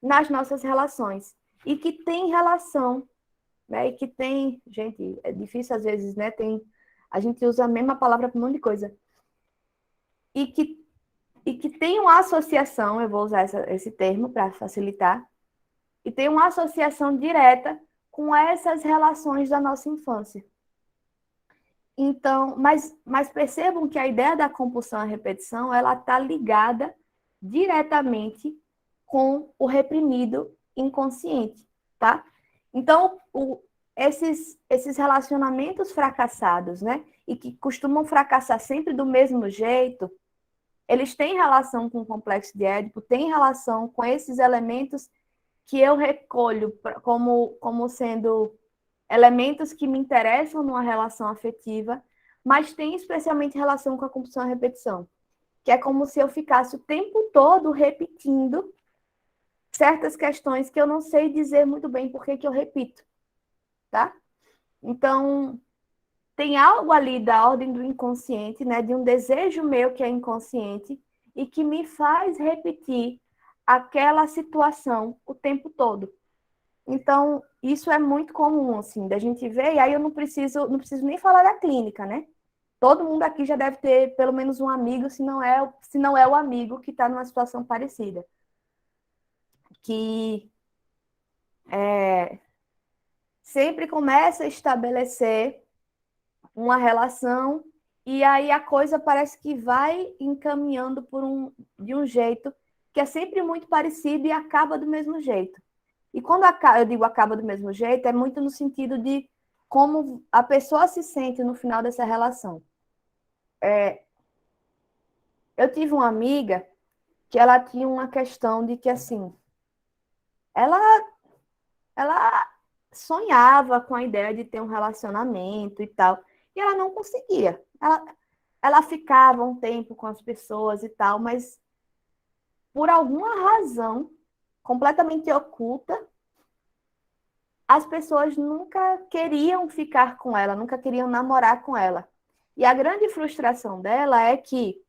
nas nossas relações. E que tem relação, né? E que tem... Gente, é difícil às vezes, né? A gente usa a mesma palavra para um monte de coisa. E que tem uma associação, eu vou usar esse termo para facilitar, e tem uma associação direta com essas relações da nossa infância. Então, mas percebam que a ideia da compulsão à repetição, ela está ligada diretamente com o reprimido inconsciente, tá? Então, esses relacionamentos fracassados, né? E que costumam fracassar sempre do mesmo jeito, eles têm relação com o complexo de Édipo, têm relação com esses elementos que eu recolho como sendo elementos que me interessam numa relação afetiva, mas tem especialmente relação com a compulsão à repetição, que é como se eu ficasse o tempo todo repetindo certas questões que eu não sei dizer muito bem por que eu repito, tá? Então, tem algo ali da ordem do inconsciente, né, de um desejo meu que é inconsciente e que me faz repetir aquela situação o tempo todo. Então, isso é muito comum, assim, da gente ver, e aí eu não preciso nem falar da clínica, né? Todo mundo aqui já deve ter pelo menos um amigo, se não é o amigo que está numa situação parecida. Que sempre começa a estabelecer uma relação e aí a coisa parece que vai encaminhando de um jeito que é sempre muito parecido e acaba do mesmo jeito. E quando eu digo acaba do mesmo jeito, é muito no sentido de como a pessoa se sente no final dessa relação. Eu tive uma amiga que ela tinha uma questão de que, assim, ela, ela sonhava com a ideia de ter um relacionamento e tal, e ela não conseguia. Ela ficava um tempo com as pessoas e tal, mas por alguma razão completamente oculta, as pessoas nunca queriam ficar com ela, nunca queriam namorar com ela. E a grande frustração dela é que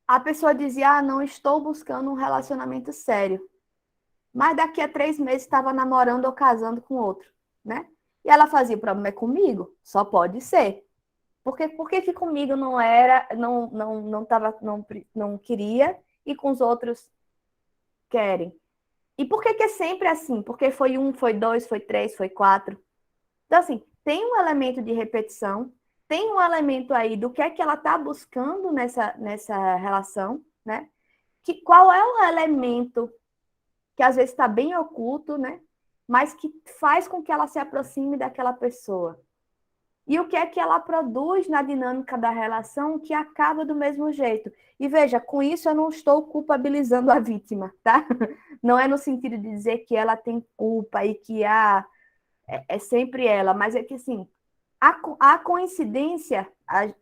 a pessoa dizia, não estou buscando um relacionamento sério. Mas daqui a 3 meses estava namorando ou casando com outro, né? E ela fazia, o problema é comigo? Só pode ser. Por que comigo não era, não queria e com os outros querem? E por que é sempre assim? Porque foi 1, foi 2, foi 3, foi 4. Então, assim, tem um elemento de repetição, tem um elemento aí do que é que ela está buscando nessa relação, né? Qual é o elemento que às vezes está bem oculto, né? Mas que faz com que ela se aproxime daquela pessoa. E o que é que ela produz na dinâmica da relação que acaba do mesmo jeito. E veja, com isso eu não estou culpabilizando a vítima, tá? Não é no sentido de dizer que ela tem culpa e que é sempre ela, mas é que, assim, a coincidência,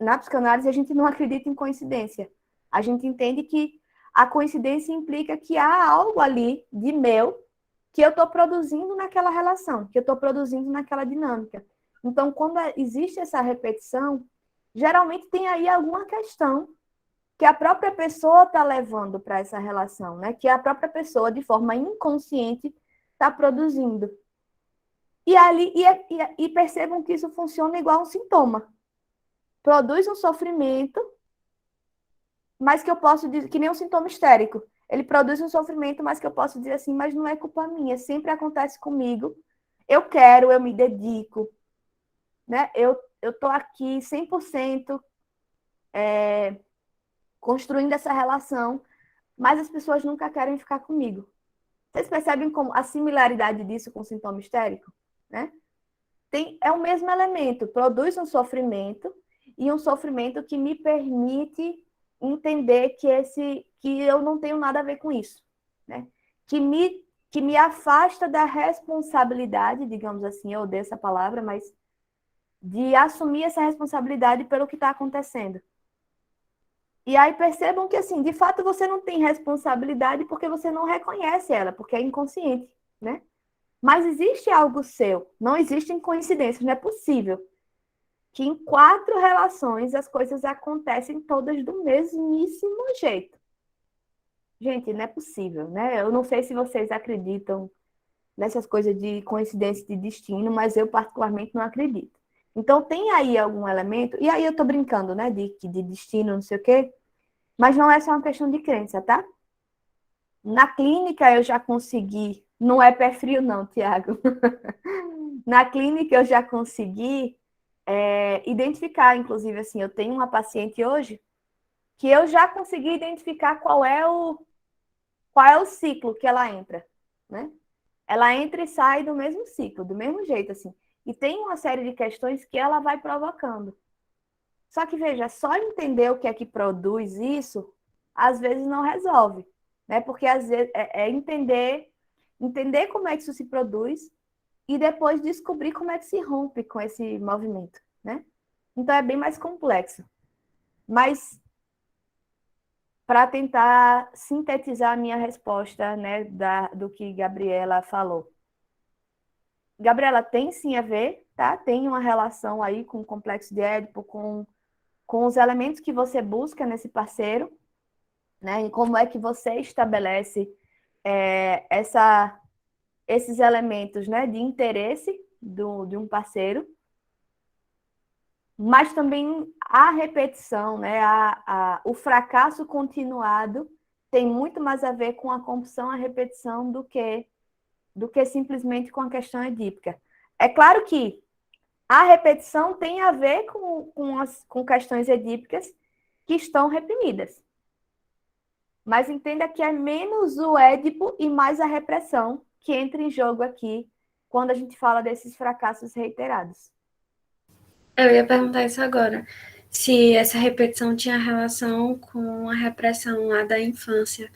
na psicanálise a gente não acredita em coincidência. A gente entende que a coincidência implica que há algo ali de meu que eu estou produzindo naquela relação, que eu estou produzindo naquela dinâmica. Então, quando existe essa repetição, geralmente tem aí alguma questão que a própria pessoa está levando para essa relação, né? Que a própria pessoa, de forma inconsciente, está produzindo. E percebam que isso funciona igual um sintoma. Produz um sofrimento, mas que eu posso dizer, que nem um sintoma histérico. Ele produz um sofrimento, mas que eu posso dizer assim, mas não é culpa minha, sempre acontece comigo. Eu quero, eu me dedico, né? Eu estou aqui 100% construindo essa relação, mas as pessoas nunca querem ficar comigo. Vocês percebem como a similaridade disso com o sintoma histérico, né? É o mesmo elemento, produz um sofrimento e um sofrimento que me permite entender que eu não tenho nada a ver com isso, né? Que me afasta da responsabilidade, digamos assim, eu odeio essa palavra, mas de assumir essa responsabilidade pelo que está acontecendo. E aí percebam que, assim, de fato você não tem responsabilidade porque você não reconhece ela, porque é inconsciente, né? Mas existe algo seu, não existem coincidências, não é possível que em 4 relações as coisas acontecem todas do mesmíssimo jeito. Gente, não é possível, né? Eu não sei se vocês acreditam nessas coisas de coincidência de destino, mas eu particularmente não acredito. Então tem aí algum elemento, e aí eu tô brincando, né, de destino, não sei o quê, mas não é só uma questão de crença, tá? Na clínica eu já consegui, não é pé frio não, Tiago. Na clínica eu já consegui identificar, inclusive, assim, eu tenho uma paciente hoje que eu já consegui identificar qual é o ciclo que ela entra, né? Ela entra e sai do mesmo ciclo, do mesmo jeito, assim. E tem uma série de questões que ela vai provocando. Só que, veja, só entender o que é que produz isso, às vezes não resolve, né? Porque, às vezes, entender como é que isso se produz e depois descobrir como é que se rompe com esse movimento, né? Então, é bem mais complexo. Mas, para tentar sintetizar a minha resposta, né, do que Gabriela falou. Gabriela, tem sim a ver, tá? Tem uma relação aí com o complexo de Édipo, com os elementos que você busca nesse parceiro, né? E como é que você estabelece esses elementos, né, de interesse de um parceiro, mas também a repetição, né, o fracasso continuado tem muito mais a ver com a compulsão à repetição do que simplesmente com a questão edípica. É claro que a repetição tem a ver com questões edípicas que estão reprimidas. Mas entenda que é menos o Édipo e mais a repressão que entra em jogo aqui quando a gente fala desses fracassos reiterados. Eu ia perguntar isso agora. Se essa repetição tinha relação com a repressão lá da infância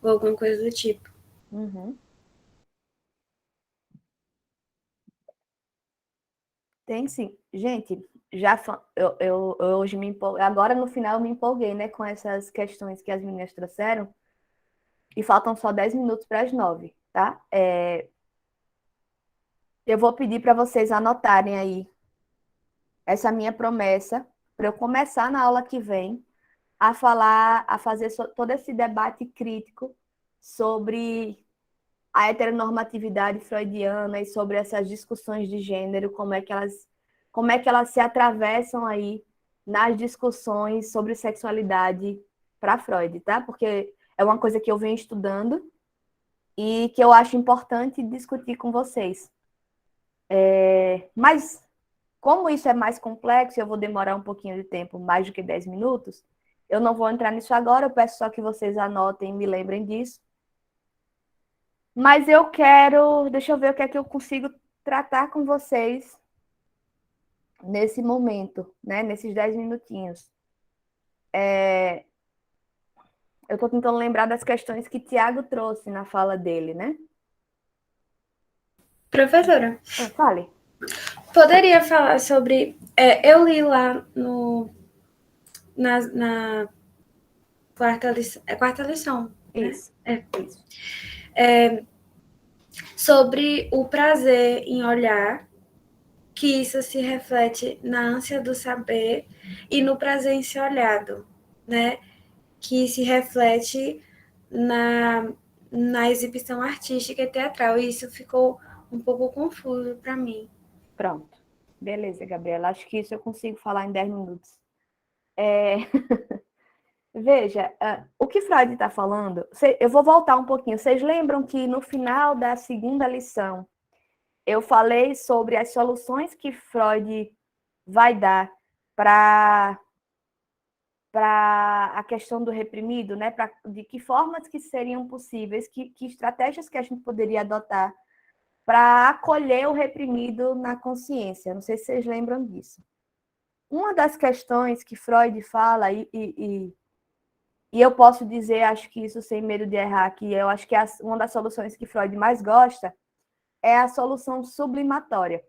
ou alguma coisa do tipo. Uhum. Tem sim. Gente, eu hoje me empolguei. Agora no final eu me empolguei, né, com essas questões que as meninas trouxeram. E faltam só 10 minutos para as 9, tá? Eu vou pedir para vocês anotarem aí essa minha promessa, para eu começar na aula que vem a falar, a fazer todo esse debate crítico sobre a heteronormatividade freudiana e sobre essas discussões de gênero, como é que elas se atravessam aí nas discussões sobre sexualidade para Freud, tá? Porque é uma coisa que eu venho estudando e que eu acho importante discutir com vocês. Mas, como isso é mais complexo, eu vou demorar um pouquinho de tempo, mais do que 10 minutos, eu não vou entrar nisso agora, eu peço só que vocês anotem e me lembrem disso. Mas eu quero, deixa eu ver o que é que eu consigo tratar com vocês nesse momento, né? Nesses 10 minutinhos. Eu estou tentando lembrar das questões que Tiago trouxe na fala dele, né? Professora, Fale. poderia falar sobre... eu li lá na quarta lição... É quarta lição, né? Isso. Isso. Sobre o prazer em olhar, que isso se reflete na ânsia do saber e no prazer em ser olhado, né? Que se reflete na exibição artística e teatral. E isso ficou um pouco confuso para mim. Pronto. Beleza, Gabriela. Acho que isso eu consigo falar em 10 minutos. Veja, o que Freud está falando, eu vou voltar um pouquinho. Vocês lembram que no final da segunda lição eu falei sobre as soluções que Freud vai dar para a questão do reprimido, né? De que formas que seriam possíveis, que estratégias que a gente poderia adotar para acolher o reprimido na consciência. Não sei se vocês lembram disso. Uma das questões que Freud fala, e eu posso dizer, acho que isso sem medo de errar, que eu acho que uma das soluções que Freud mais gosta é a solução sublimatória.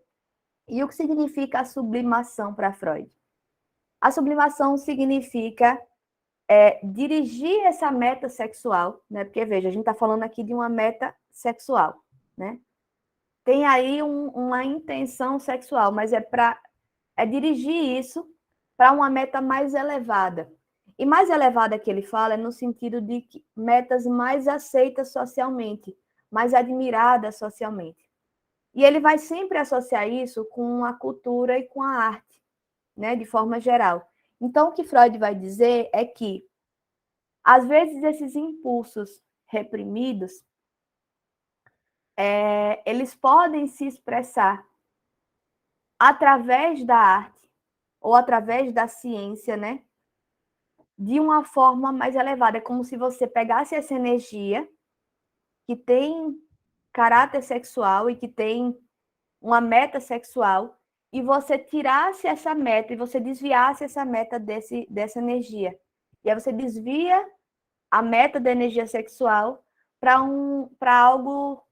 E o que significa a sublimação para Freud? A sublimação significa dirigir essa meta sexual, né? Porque, veja, a gente está falando aqui de uma meta sexual, né? Tem aí uma intenção sexual, mas é dirigir isso para uma meta mais elevada. E mais elevada que ele fala é no sentido de metas mais aceitas socialmente, mais admiradas socialmente. E ele vai sempre associar isso com a cultura e com a arte, né, de forma geral. Então, o que Freud vai dizer é que, às vezes, esses impulsos reprimidos, eles podem se expressar através da arte ou através da ciência, né, de uma forma mais elevada. É como se você pegasse essa energia que tem caráter sexual e que tem uma meta sexual e você tirasse essa meta e você desviasse essa meta dessa energia. E aí você desvia a meta da energia sexual para algo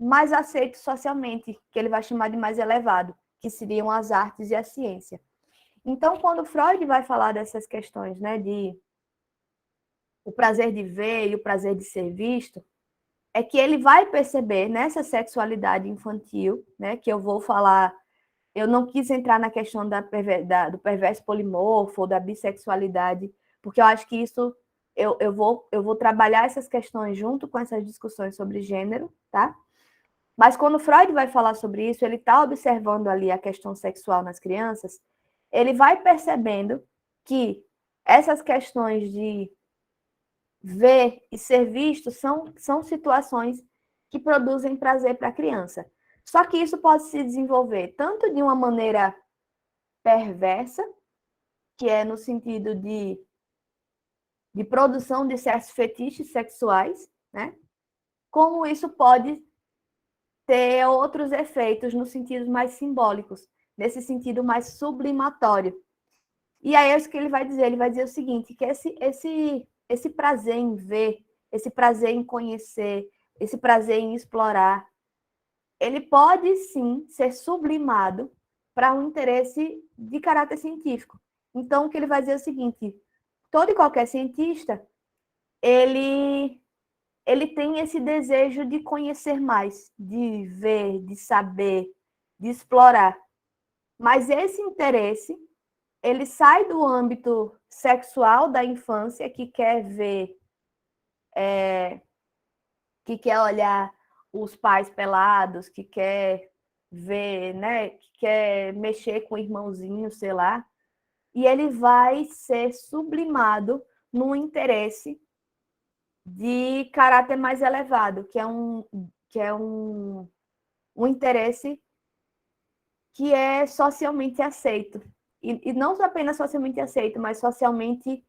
mais aceito socialmente, que ele vai chamar de mais elevado, que seriam as artes e a ciência. Então, quando Freud vai falar dessas questões, né, de o prazer de ver e o prazer de ser visto, é que ele vai perceber nessa sexualidade infantil, né, que eu vou falar, eu não quis entrar na questão do perverso polimorfo ou da bissexualidade, porque eu acho que isso, eu vou trabalhar essas questões junto com essas discussões sobre gênero, tá? Mas quando Freud vai falar sobre isso, ele está observando ali a questão sexual nas crianças, ele vai percebendo que essas questões de ver e ser visto são situações que produzem prazer para a criança. Só que isso pode se desenvolver tanto de uma maneira perversa, que é no sentido de produção de certos fetiches sexuais, né? Como isso pode ter outros efeitos no sentido mais simbólicos, nesse sentido mais sublimatório. E aí é isso que ele vai dizer o seguinte, que esse prazer em ver, esse prazer em conhecer, esse prazer em explorar, ele pode sim ser sublimado para um interesse de caráter científico. Então, o que ele vai dizer é o seguinte, todo e qualquer cientista, ele tem esse desejo de conhecer mais, de ver, de saber, de explorar. Mas esse interesse, ele sai do âmbito sexual da infância, que quer ver, que quer olhar os pais pelados, que quer ver, né, que quer mexer com o irmãozinho, sei lá, e ele vai ser sublimado num interesse de caráter mais elevado, que é um interesse que é socialmente aceito. E não apenas socialmente aceito, mas socialmente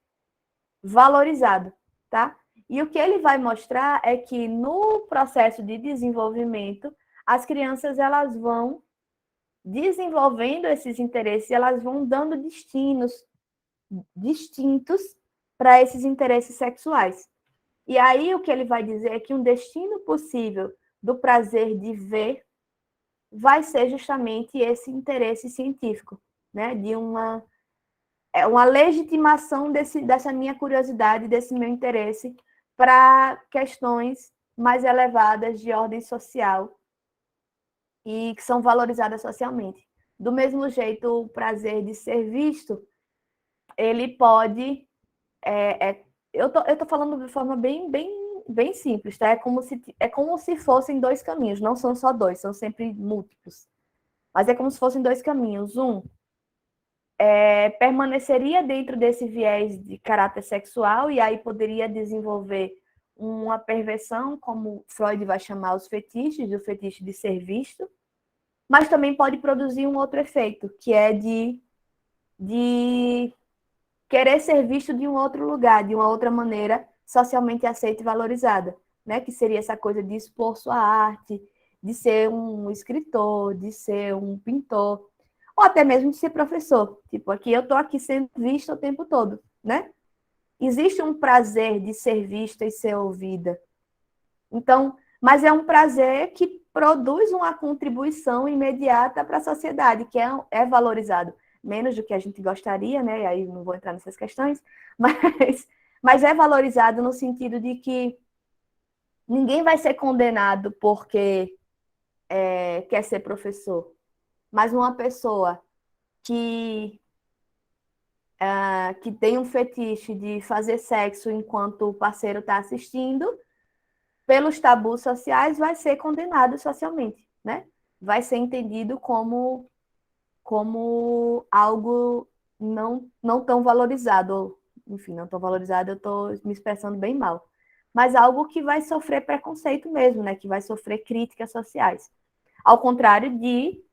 valorizado, tá? E o que ele vai mostrar é que no processo de desenvolvimento, as crianças elas vão desenvolvendo esses interesses, elas vão dando destinos distintos para esses interesses sexuais. E aí o que ele vai dizer é que um destino possível do prazer de ver vai ser justamente esse interesse científico, né? De uma legitimação dessa minha curiosidade, desse meu interesse para questões mais elevadas de ordem social e que são valorizadas socialmente. Do mesmo jeito, o prazer de ser visto, ele pode... eu tô falando de forma bem simples, tá? É como se fossem dois caminhos, não são só dois, são sempre múltiplos. Mas é como se fossem dois caminhos. Um permaneceria dentro desse viés de caráter sexual e aí poderia desenvolver uma perversão, como Freud vai chamar os fetiches, o fetiche de ser visto, mas também pode produzir um outro efeito, que é de querer ser visto de um outro lugar, de uma outra maneira socialmente aceita e valorizada, né? Que seria essa coisa de expor sua arte, de ser um escritor, de ser um pintor, ou até mesmo de ser professor. Tipo, aqui eu estou aqui sendo vista o tempo todo, né? Existe um prazer de ser vista e ser ouvida. Então, mas é um prazer que produz uma contribuição imediata para a sociedade, que é valorizado. Menos do que a gente gostaria, né? E aí não vou entrar nessas questões, mas é valorizado no sentido de que ninguém vai ser condenado porque quer ser professor. Mas uma pessoa que tem um fetiche de fazer sexo enquanto o parceiro está assistindo, pelos tabus sociais, vai ser condenado socialmente, né? Vai ser entendido como algo não tão valorizado. Enfim, não tão valorizado, eu estou me expressando bem mal. Mas algo que vai sofrer preconceito mesmo, né? Que vai sofrer críticas sociais. Ao contrário de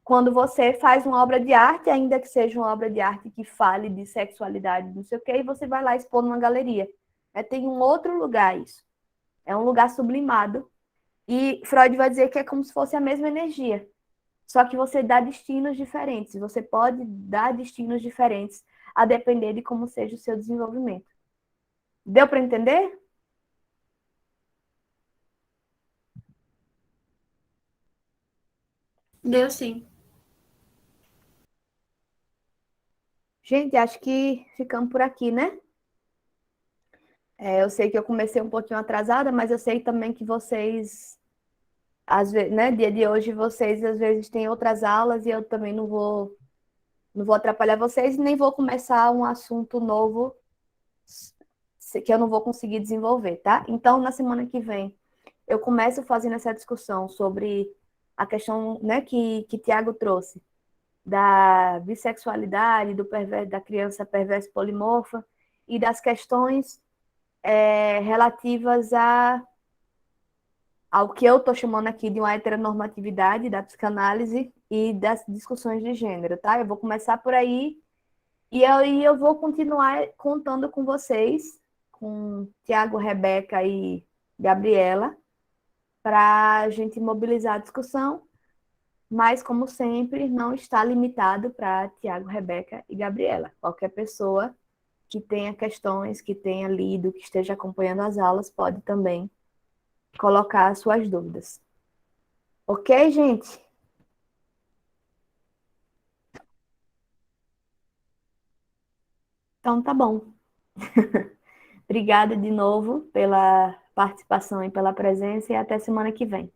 quando você faz uma obra de arte, ainda que seja uma obra de arte que fale de sexualidade, não sei o quê, e você vai lá expor numa galeria. Tem um outro lugar isso. É um lugar sublimado. E Freud vai dizer que é como se fosse a mesma energia. Só que você dá destinos diferentes. Você pode dar destinos diferentes a depender de como seja o seu desenvolvimento. Deu para entender? Deu sim. Gente, acho que ficamos por aqui, né? Eu sei que eu comecei um pouquinho atrasada, mas eu sei também que vocês, às vezes, né, dia de hoje, vocês às vezes têm outras aulas e eu também não vou atrapalhar vocês, nem vou começar um assunto novo que eu não vou conseguir desenvolver, tá? Então, na semana que vem, eu começo fazendo essa discussão sobre a questão, né, que Tiago trouxe, da bissexualidade, da criança perversa polimorfa e das questões relativas ao que eu estou chamando aqui de uma heteronormatividade da psicanálise e das discussões de gênero, tá? Eu vou começar por aí e aí eu vou continuar contando com vocês, com Tiago, Rebeca e Gabriela, para a gente mobilizar a discussão, mas, como sempre, não está limitado para Tiago, Rebeca e Gabriela. Qualquer pessoa que tenha questões, que tenha lido, que esteja acompanhando as aulas, pode também colocar suas dúvidas. Ok, gente? Então, tá bom. Obrigada de novo pela participação e pela presença e até semana que vem.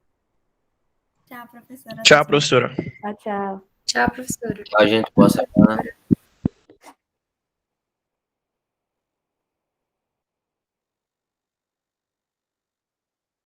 Tchau, professora. Tchau, professora. Tchau, tchau. Tchau, professora. Tchau, gente. Boa semana.